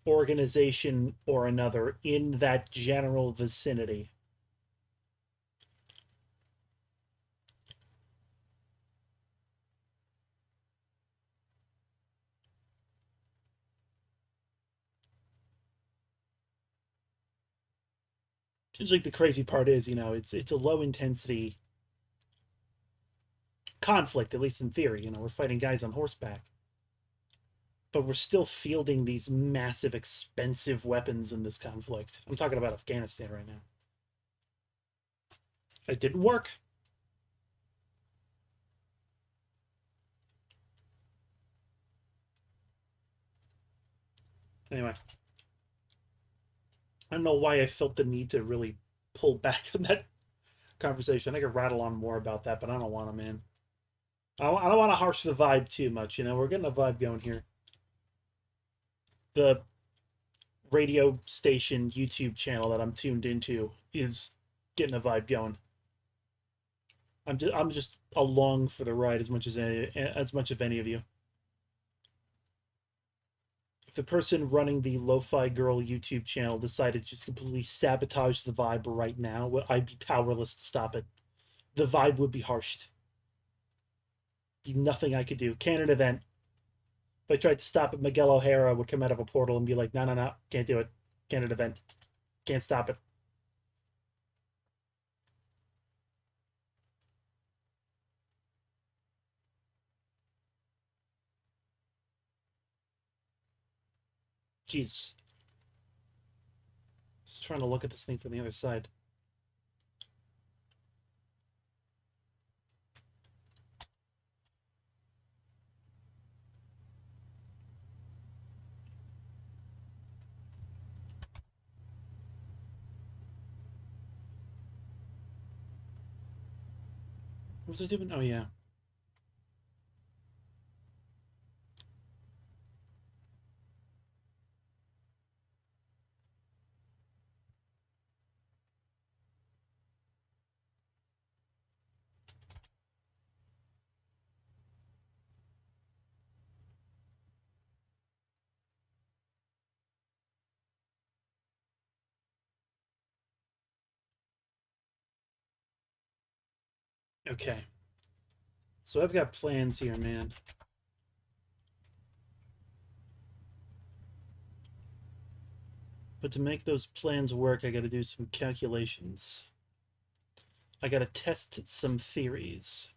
organization or another in that general vicinity. It's like the crazy part is, it's a low intensity conflict, at least in theory. We're fighting guys on horseback, but we're still fielding these massive, expensive weapons in this conflict. I'm talking about Afghanistan right now. It didn't work. Anyway, I don't know why I felt the need to really pull back on that conversation. I could rattle on more about that, but I don't want to, man. I don't want to harsh the vibe too much. We're getting a vibe going here. The radio station YouTube channel that I'm tuned into is getting a vibe going. I'm just along for the ride as much of any of you. If the person running the Lo-Fi Girl YouTube channel decided to just completely sabotage the vibe right now, I'd be powerless to stop it. The vibe would be harshed. Be nothing I could do. Canon event. If I tried to stop it, Miguel O'Hara would come out of a portal and be like, no, no, no, can't do it. Canon event. Can't stop it. Jesus. Just trying to look at this thing from the other side. What was I doing? Oh, yeah. Okay. So I've got plans here, man. But to make those plans work, I got to do some calculations. I got to test some theories.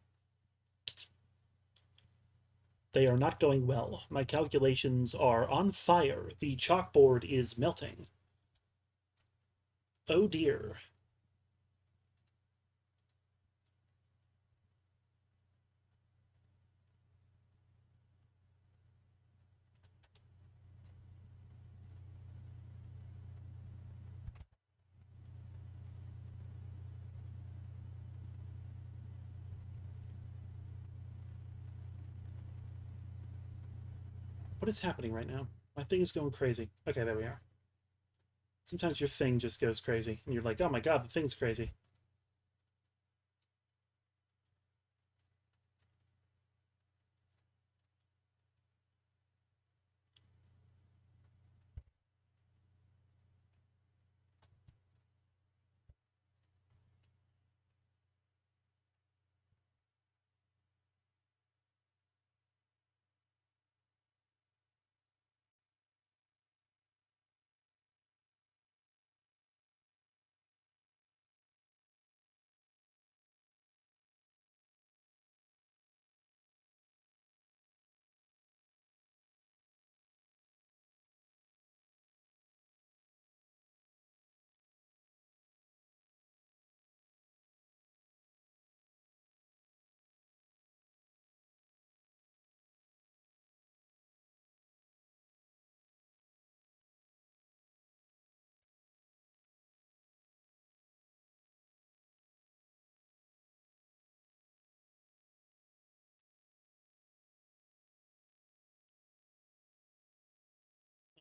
They are not going well. My calculations are on fire. The chalkboard is melting. Oh dear. What is happening right now? My thing is going crazy. Okay, there we are. Sometimes your thing just goes crazy, and you're like, oh my god, the thing's crazy.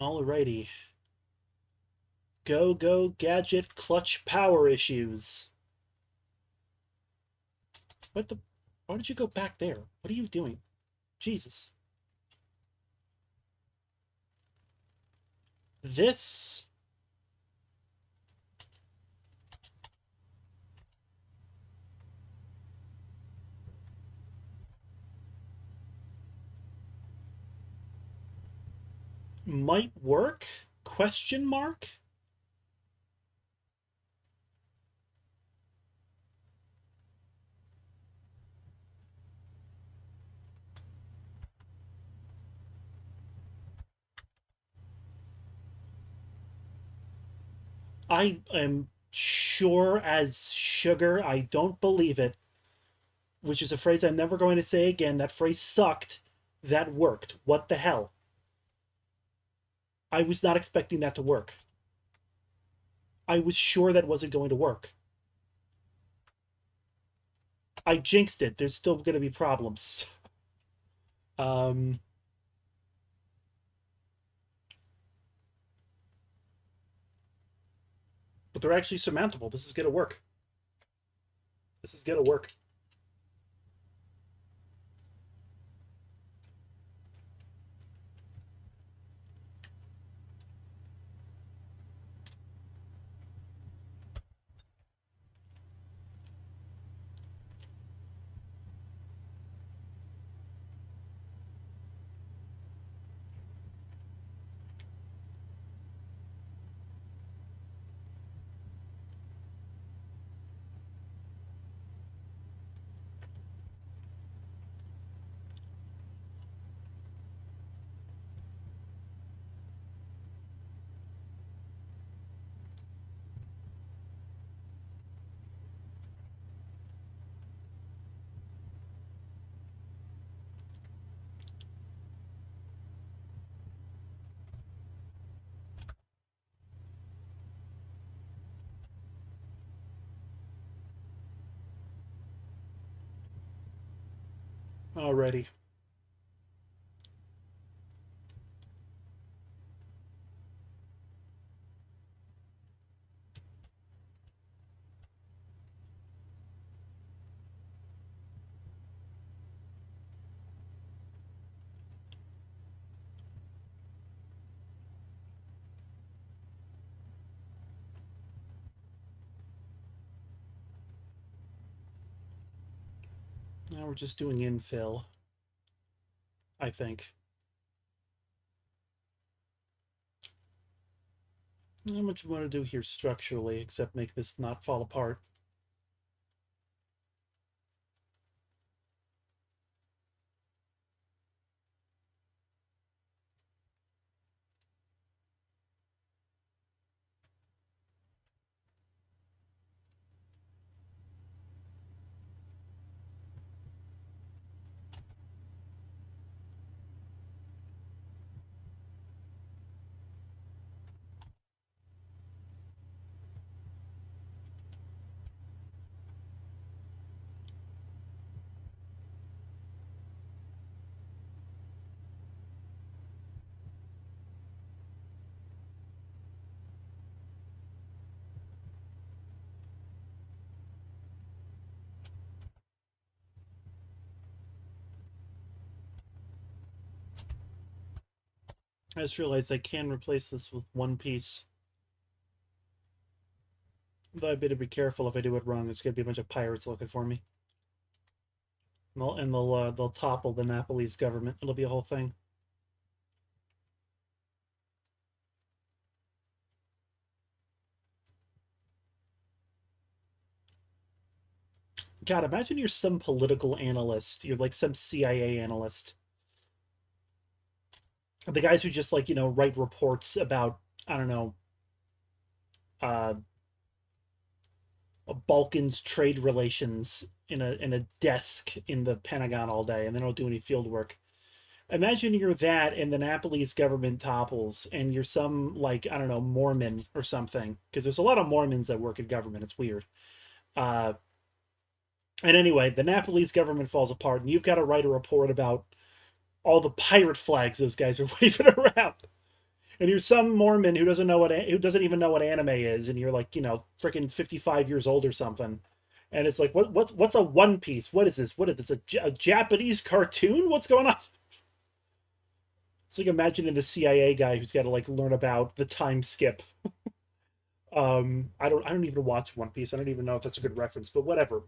Alrighty. Go, go, gadget, clutch power issues. What the? Why did you go back there? What are you doing? Jesus. This might work? Question mark? I am sure as sugar I don't believe it, which is a phrase I'm never going to say again. That phrase sucked. That worked. What the hell? I was not expecting that to work. I was sure that wasn't going to work. I jinxed it. There's still going to be problems. Um, but they're actually surmountable. This is going to work. This is going to work. Alrighty. Now we're just doing infill, I think. Not much we want to do here structurally, except make this not fall apart. I just realized I can replace this with one piece. But I better be careful if I do it wrong. There's gonna be a bunch of pirates looking for me. And they'll topple the Nepalese government. It'll be a whole thing. God, imagine you're some political analyst. You're like some CIA analyst. The guys who just like, write reports about, I don't know, uh Balkans trade relations in a desk in the Pentagon all day, and they don't do any field work. Imagine you're that, and the Nepalese government topples, and you're some, like, I don't know, Mormon or something, because there's a lot of Mormons that work in government. It's weird. Uh, and anyway, the Nepalese government falls apart, and you've got to write a report about all the pirate flags those guys are waving around. And you're some Mormon who doesn't even know what anime is, and you're like, freaking 55 years old or something. And it's like, what's a One Piece? What is this? What is this? A Japanese cartoon? What's going on? It's like imagining the CIA guy who's got to like learn about the time skip. I don't even watch One Piece. I don't even know if that's a good reference, but whatever.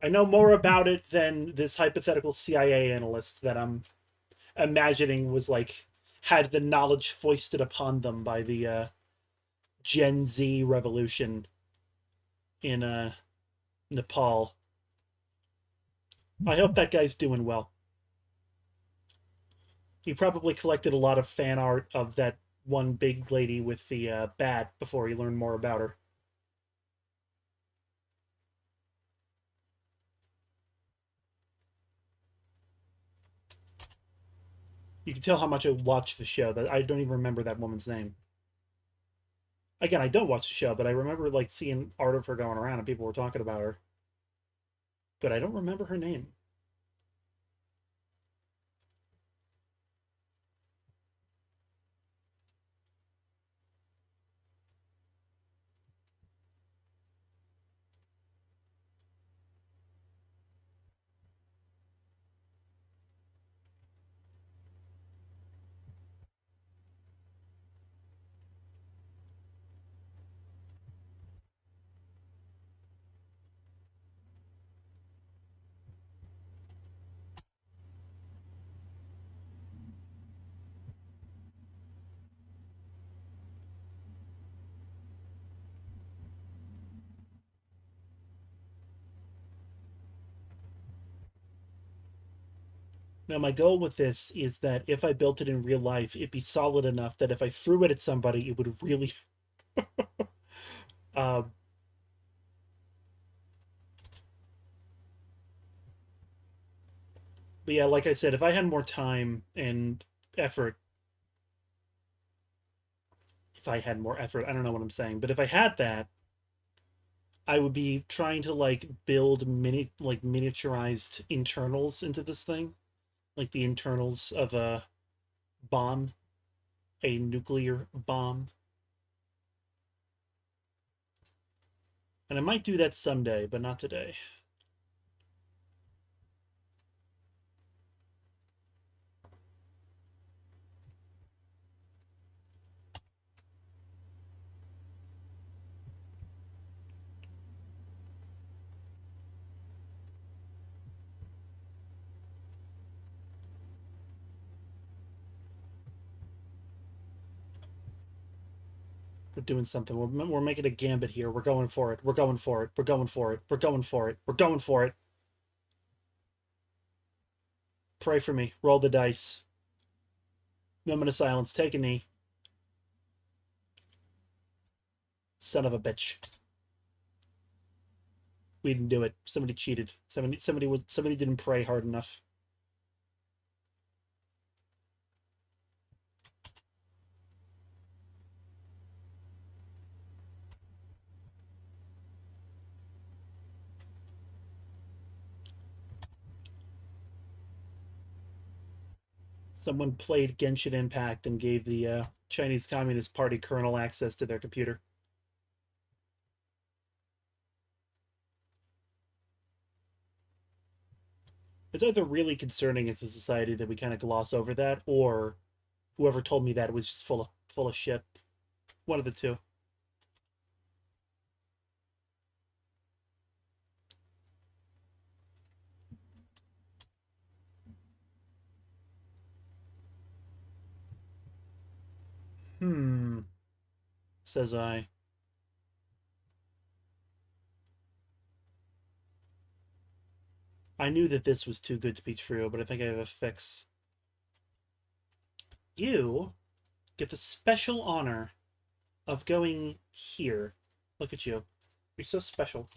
I know more about it than this hypothetical CIA analyst that I'm imagining was like had the knowledge foisted upon them by the Gen Z revolution in Nepal. I hope that guy's doing well. He probably collected a lot of fan art of that one big lady with the bat before he learned more about her. You can tell how much I watched the show. That I don't even remember that woman's name. Again, I don't watch the show, but I remember like seeing art of her going around and people were talking about her. But I don't remember her name. Now, my goal with this is that if I built it in real life, it'd be solid enough that if I threw it at somebody, it would really. uh, but yeah, like I said, if I had more time and effort, if I had more effort, I don't know what I'm saying, but if I had that, I would be trying to like build miniaturized internals into this thing, like the internals of bomb, a nuclear bomb. And I might do that someday, but not today. We're doing something. We're making a gambit here. We're going for it. We're going for it. We're going for it. We're going for it. We're going for it. Pray for me. Roll the dice. Moment of silence. Take a knee. Son of a bitch. We didn't do it. Somebody cheated. Somebody didn't pray hard enough. Someone played Genshin Impact and gave the Chinese Communist Party kernel access to their computer. It's either really concerning as a society that we kind of gloss over that, or whoever told me that it was just full of shit. One of the two. Says I. I knew that this was too good to be true, but I think I have a fix. You get the special honor of going here. Look at you. You're so special.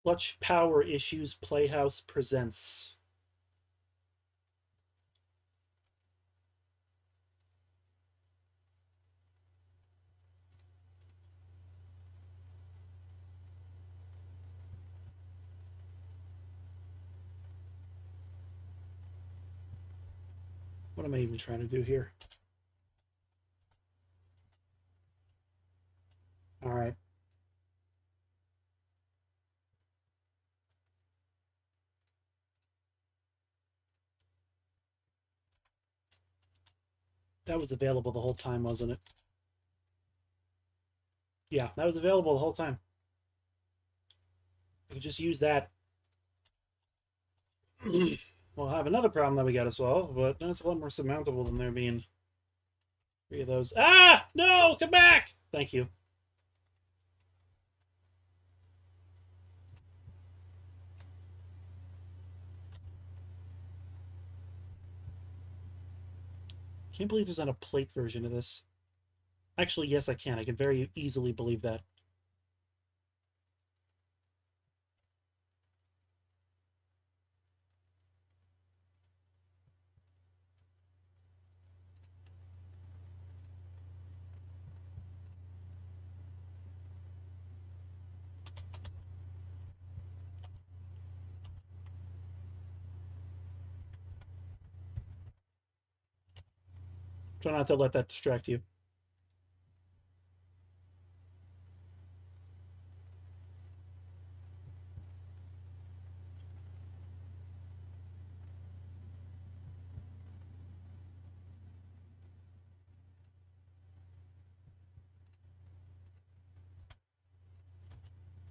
Clutch Power Issues Playhouse presents. What am I even trying to do here? All right. That was available the whole time, wasn't it? Yeah, that was available the whole time. I could just use that. We'll have another problem that we gotta solve, but that's a lot more surmountable than there being 3 of those. Ah! No! Come back! Thank you. Can't believe there's not a plate version of this. Actually, yes, I can. I can very easily believe that. Try not to let that distract you.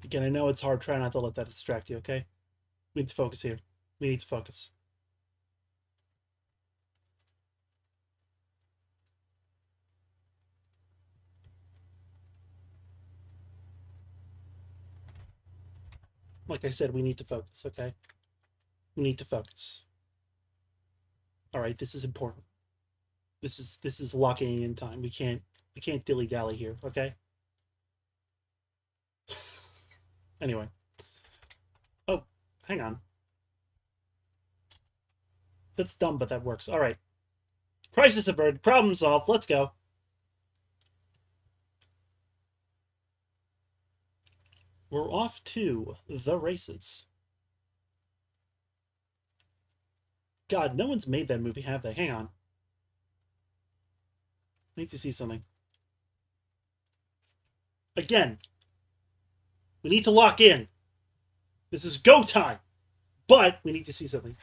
Again, I know it's hard. Try not to let that distract you, okay? We need to focus here. We need to focus. Like I said, we need to focus, okay? We need to focus. All right, this is important. This is locking in time. We can't dilly dally here, okay? Anyway. Oh, hang on. That's dumb, but that works. All right. Crisis averted. Problem solved. Let's go. We're off to the races. God, no one's made that movie, have they? Hang on. I need to see something. Again, we need to lock in. This is go time. But we need to see something.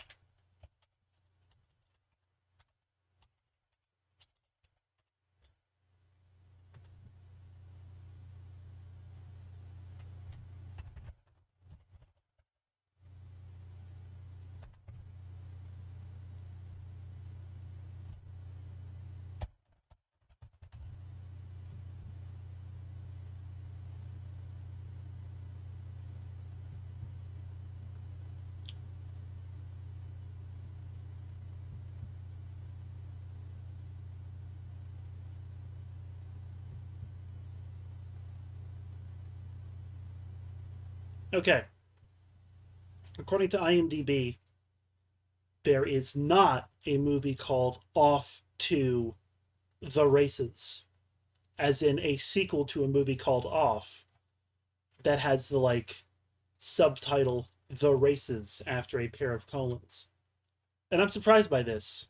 Okay, according to IMDb, there is not a movie called Off to the Races, as in a sequel to a movie called Off that has the like subtitle The Races after a pair of colons. And I'm surprised by this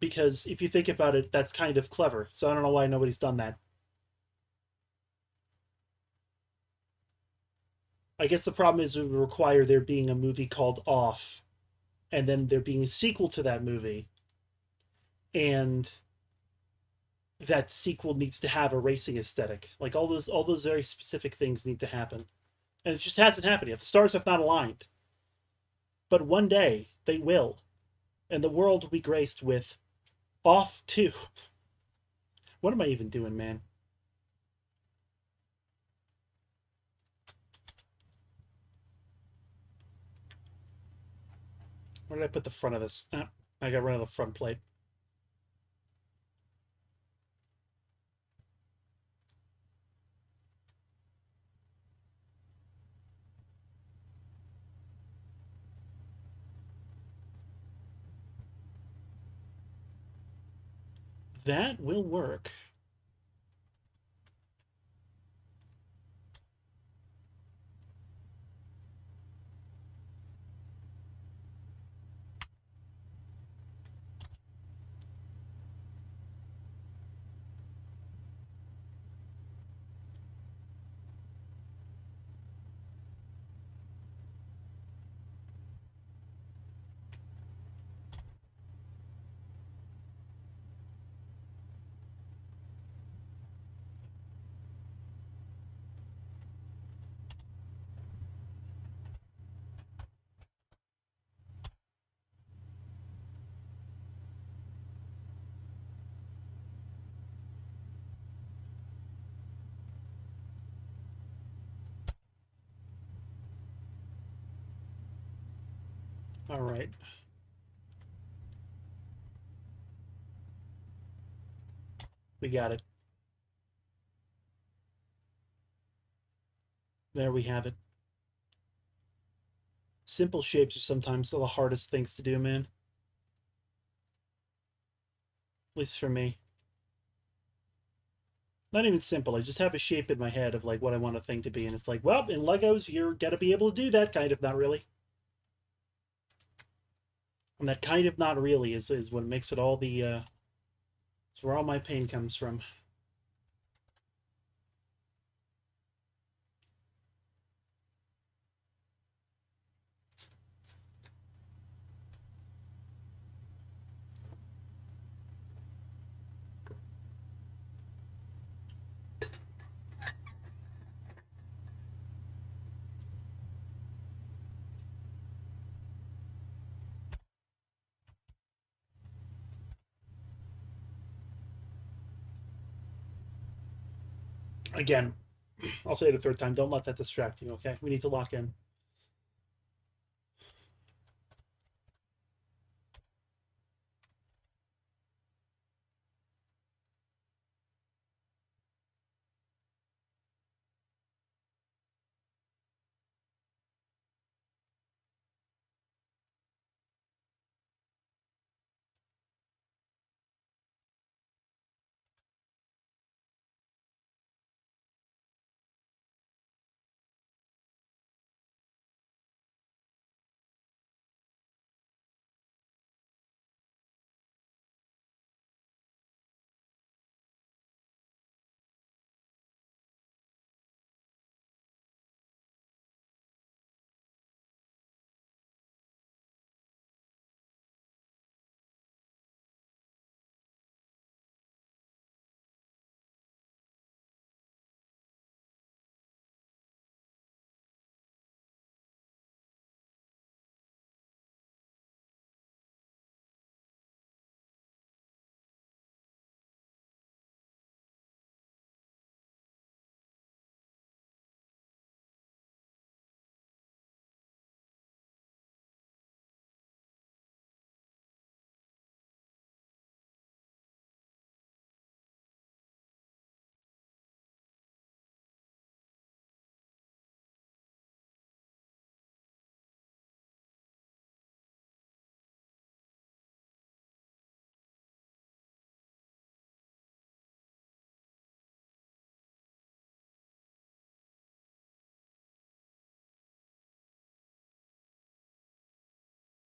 because if you think about it, that's kind of clever. So I don't know why nobody's done that. I guess the problem is it would require there being a movie called Off and then there being a sequel to that movie. And that sequel needs to have a racing aesthetic. Like all those very specific things need to happen. And it just hasn't happened yet. The stars have not aligned. But one day they will. And the world will be graced with Off 2. What am I even doing, man? Where did I put the front of this? I got rid of the front plate. That will work. All right. We got it. There we have it. Simple shapes are sometimes the hardest things to do, man. At least for me. Not even simple. I just have a shape in my head of like what I want a thing to be, and it's like, well, in Legos, you're gonna be able to do that kind of, not really. And that kind of not really is what makes it all the it's where all my pain comes from. Again, I'll say it a third time. Don't let that distract you. Okay, we need to lock in.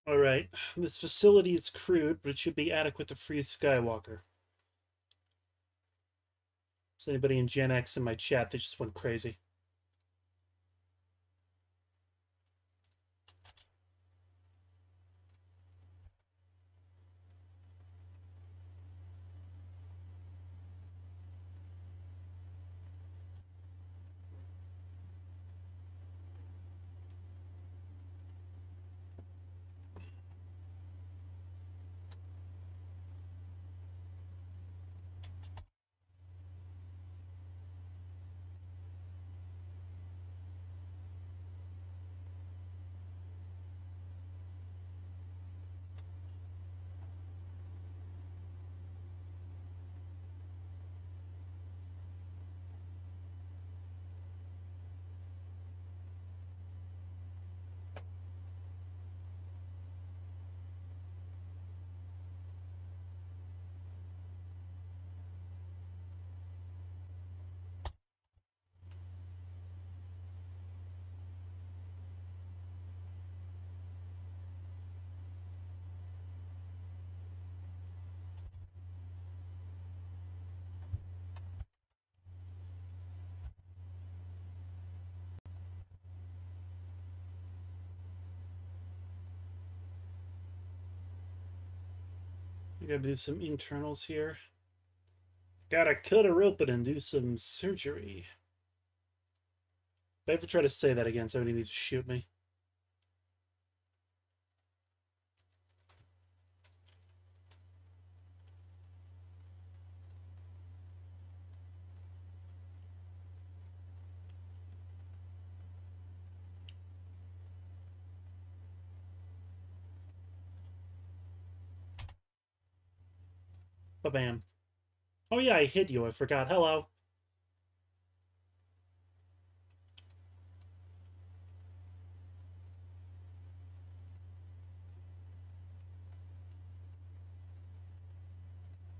All right. This facility is crude, but it should be adequate to freeze Skywalker. Is anybody in Gen X in my chat that just went crazy? I gotta do some internals here. Gotta cut her open and do some surgery. If I ever try to say that again, somebody needs to shoot me. Ba-bam. Oh yeah, I hit you. I forgot. Hello.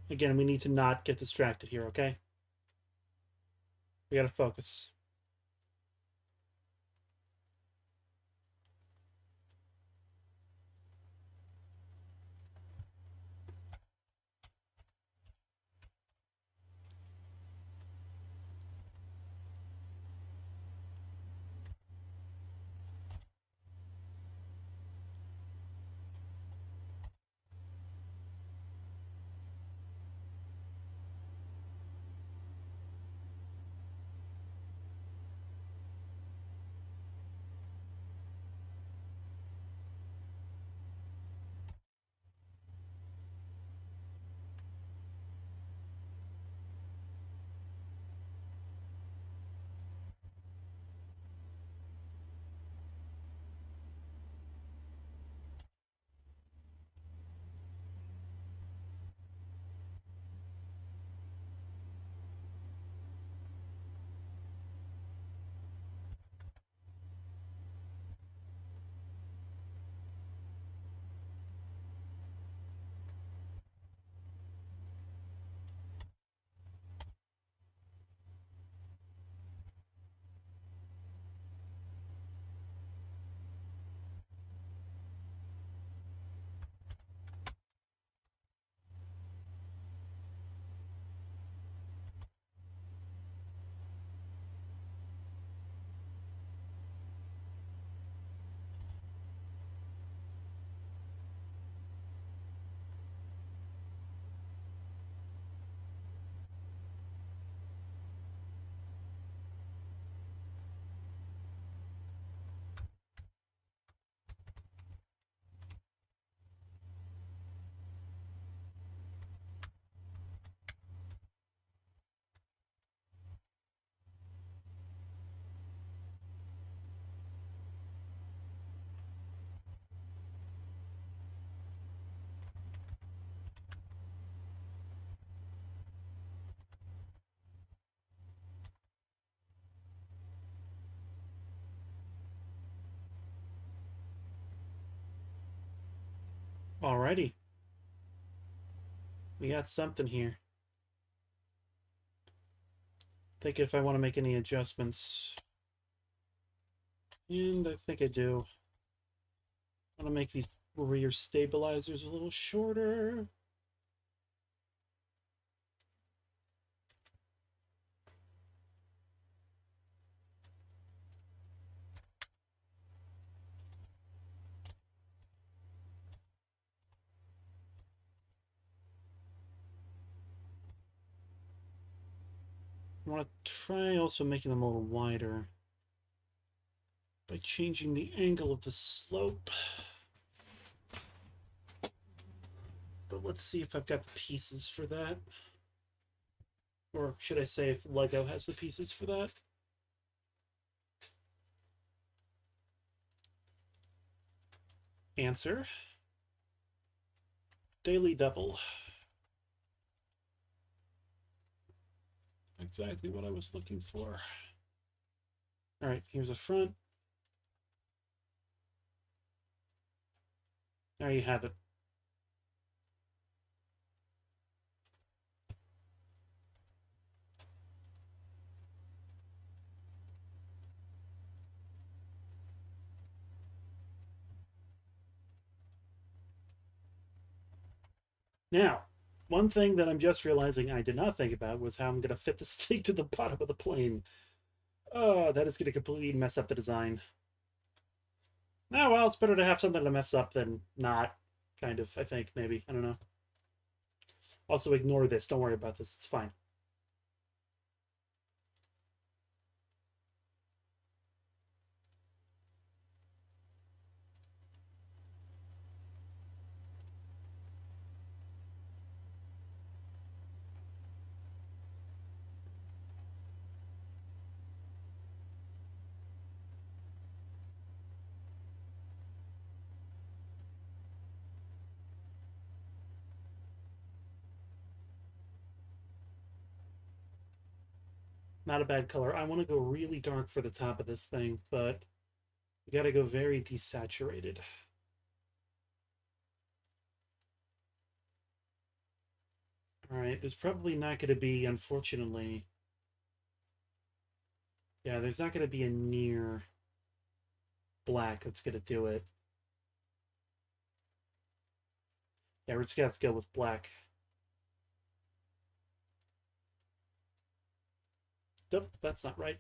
Again, we need to not get distracted here, okay? We gotta focus. Alrighty. We got something here. Think if I want to make any adjustments. And I think I do. I want to make these Rear stabilizer's a little shorter. I want to try also making them a little wider by changing the angle of the slope. But let's see if I've got the pieces for that. Or should I say if Lego has the pieces for that? Answer. Daily double. Exactly what I was looking for. All right, here's a front. There you have it. Now, one thing that I'm just realizing I did not think about was how I'm going to fit the stake to the bottom of the plane. Oh, that is going to completely mess up the design. Oh, well, it's better to have something to mess up than not, kind of, I think, maybe. I don't know. Also, ignore this. Don't worry about this. It's fine. Not a bad color. I want to go really dark for the top of this thing, but you got to go very desaturated. All right, there's probably not going to be, unfortunately. Yeah, there's not going to be a near black that's going to do it. Yeah, we're just going to have to go with black. Nope, that's not right.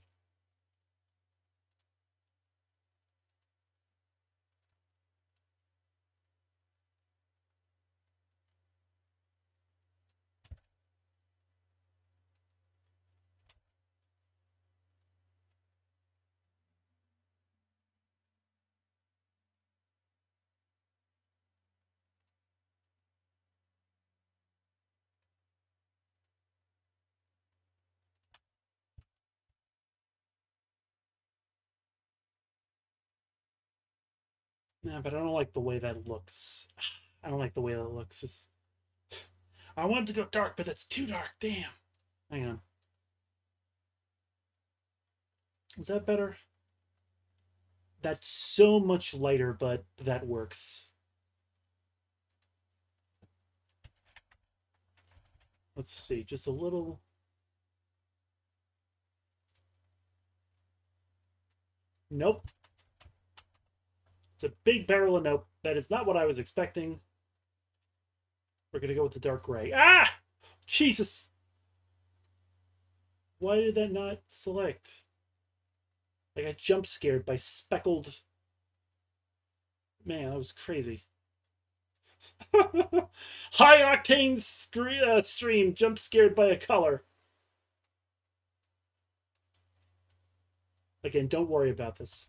Yeah, but I don't like the way that looks. I don't like the way that looks. I wanted to go dark, but that's too dark. Damn. Hang on. Is that better? That's so much lighter, but that works. Let's see, just a little. Nope. It's a big barrel of nope. That is not what I was expecting. We're going to go with the dark gray. Ah! Jesus! Why did that not select? I got jump scared by speckled. Man, that was crazy. High octane stream jump scared by a color. Again, don't worry about this.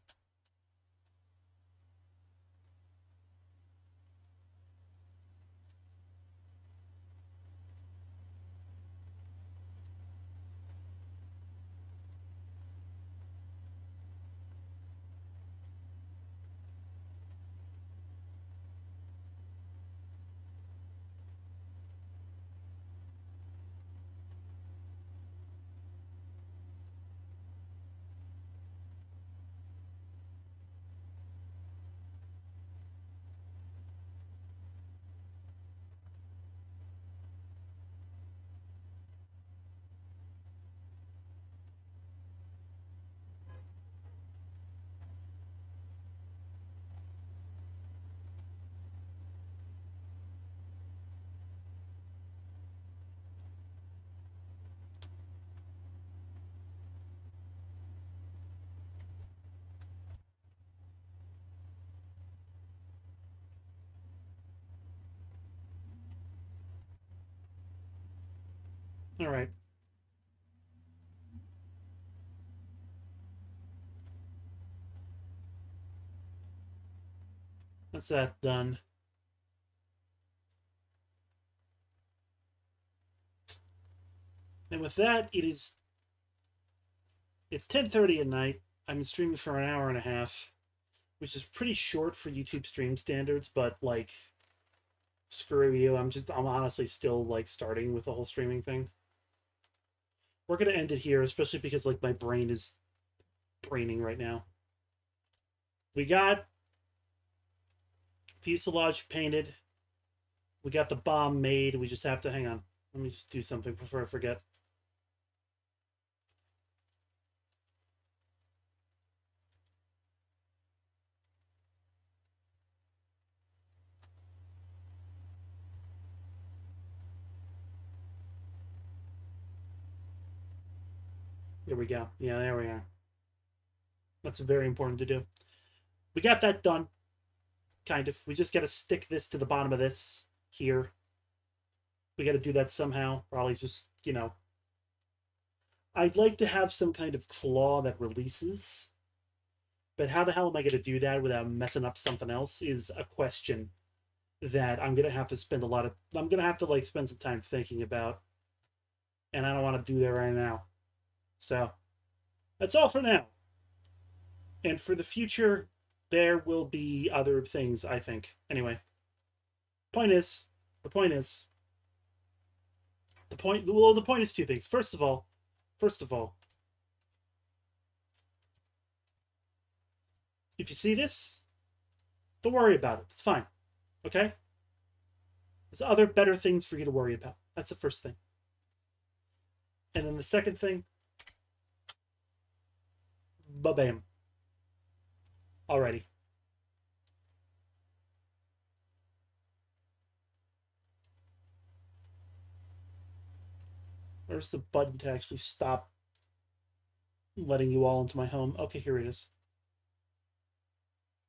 All right. That's that done. And with that, it's 10:30 at night. I'm streaming for an hour and a half, which is pretty short for YouTube stream standards, but like screw you. I'm honestly still like starting with the whole streaming thing. We're gonna end it here, especially because like my brain is braining right now. We got fuselage painted. We got the bomb made. We just have to hang on. Let me just do something before I forget. There we go. Yeah, there we are. That's very important to do. We got that done. Kind of. We just got to stick this to the bottom of this here. We got to do that somehow. Probably just, I'd like to have some kind of claw that releases. But how the hell am I going to do that without messing up something else is a question that I'm going to have to I'm going to have to like spend some time thinking about. And I don't want to do that right now. So that's all for now. And for the future, there will be other things, I think. Anyway, point is, the point is, the point is two things. First of all, if you see this, don't worry about it. It's fine. Okay? There's other better things for you to worry about. That's the first thing. And then the second thing, ba-bam. Alrighty. Where's the button to actually stop letting you all into my home? Okay, here it is.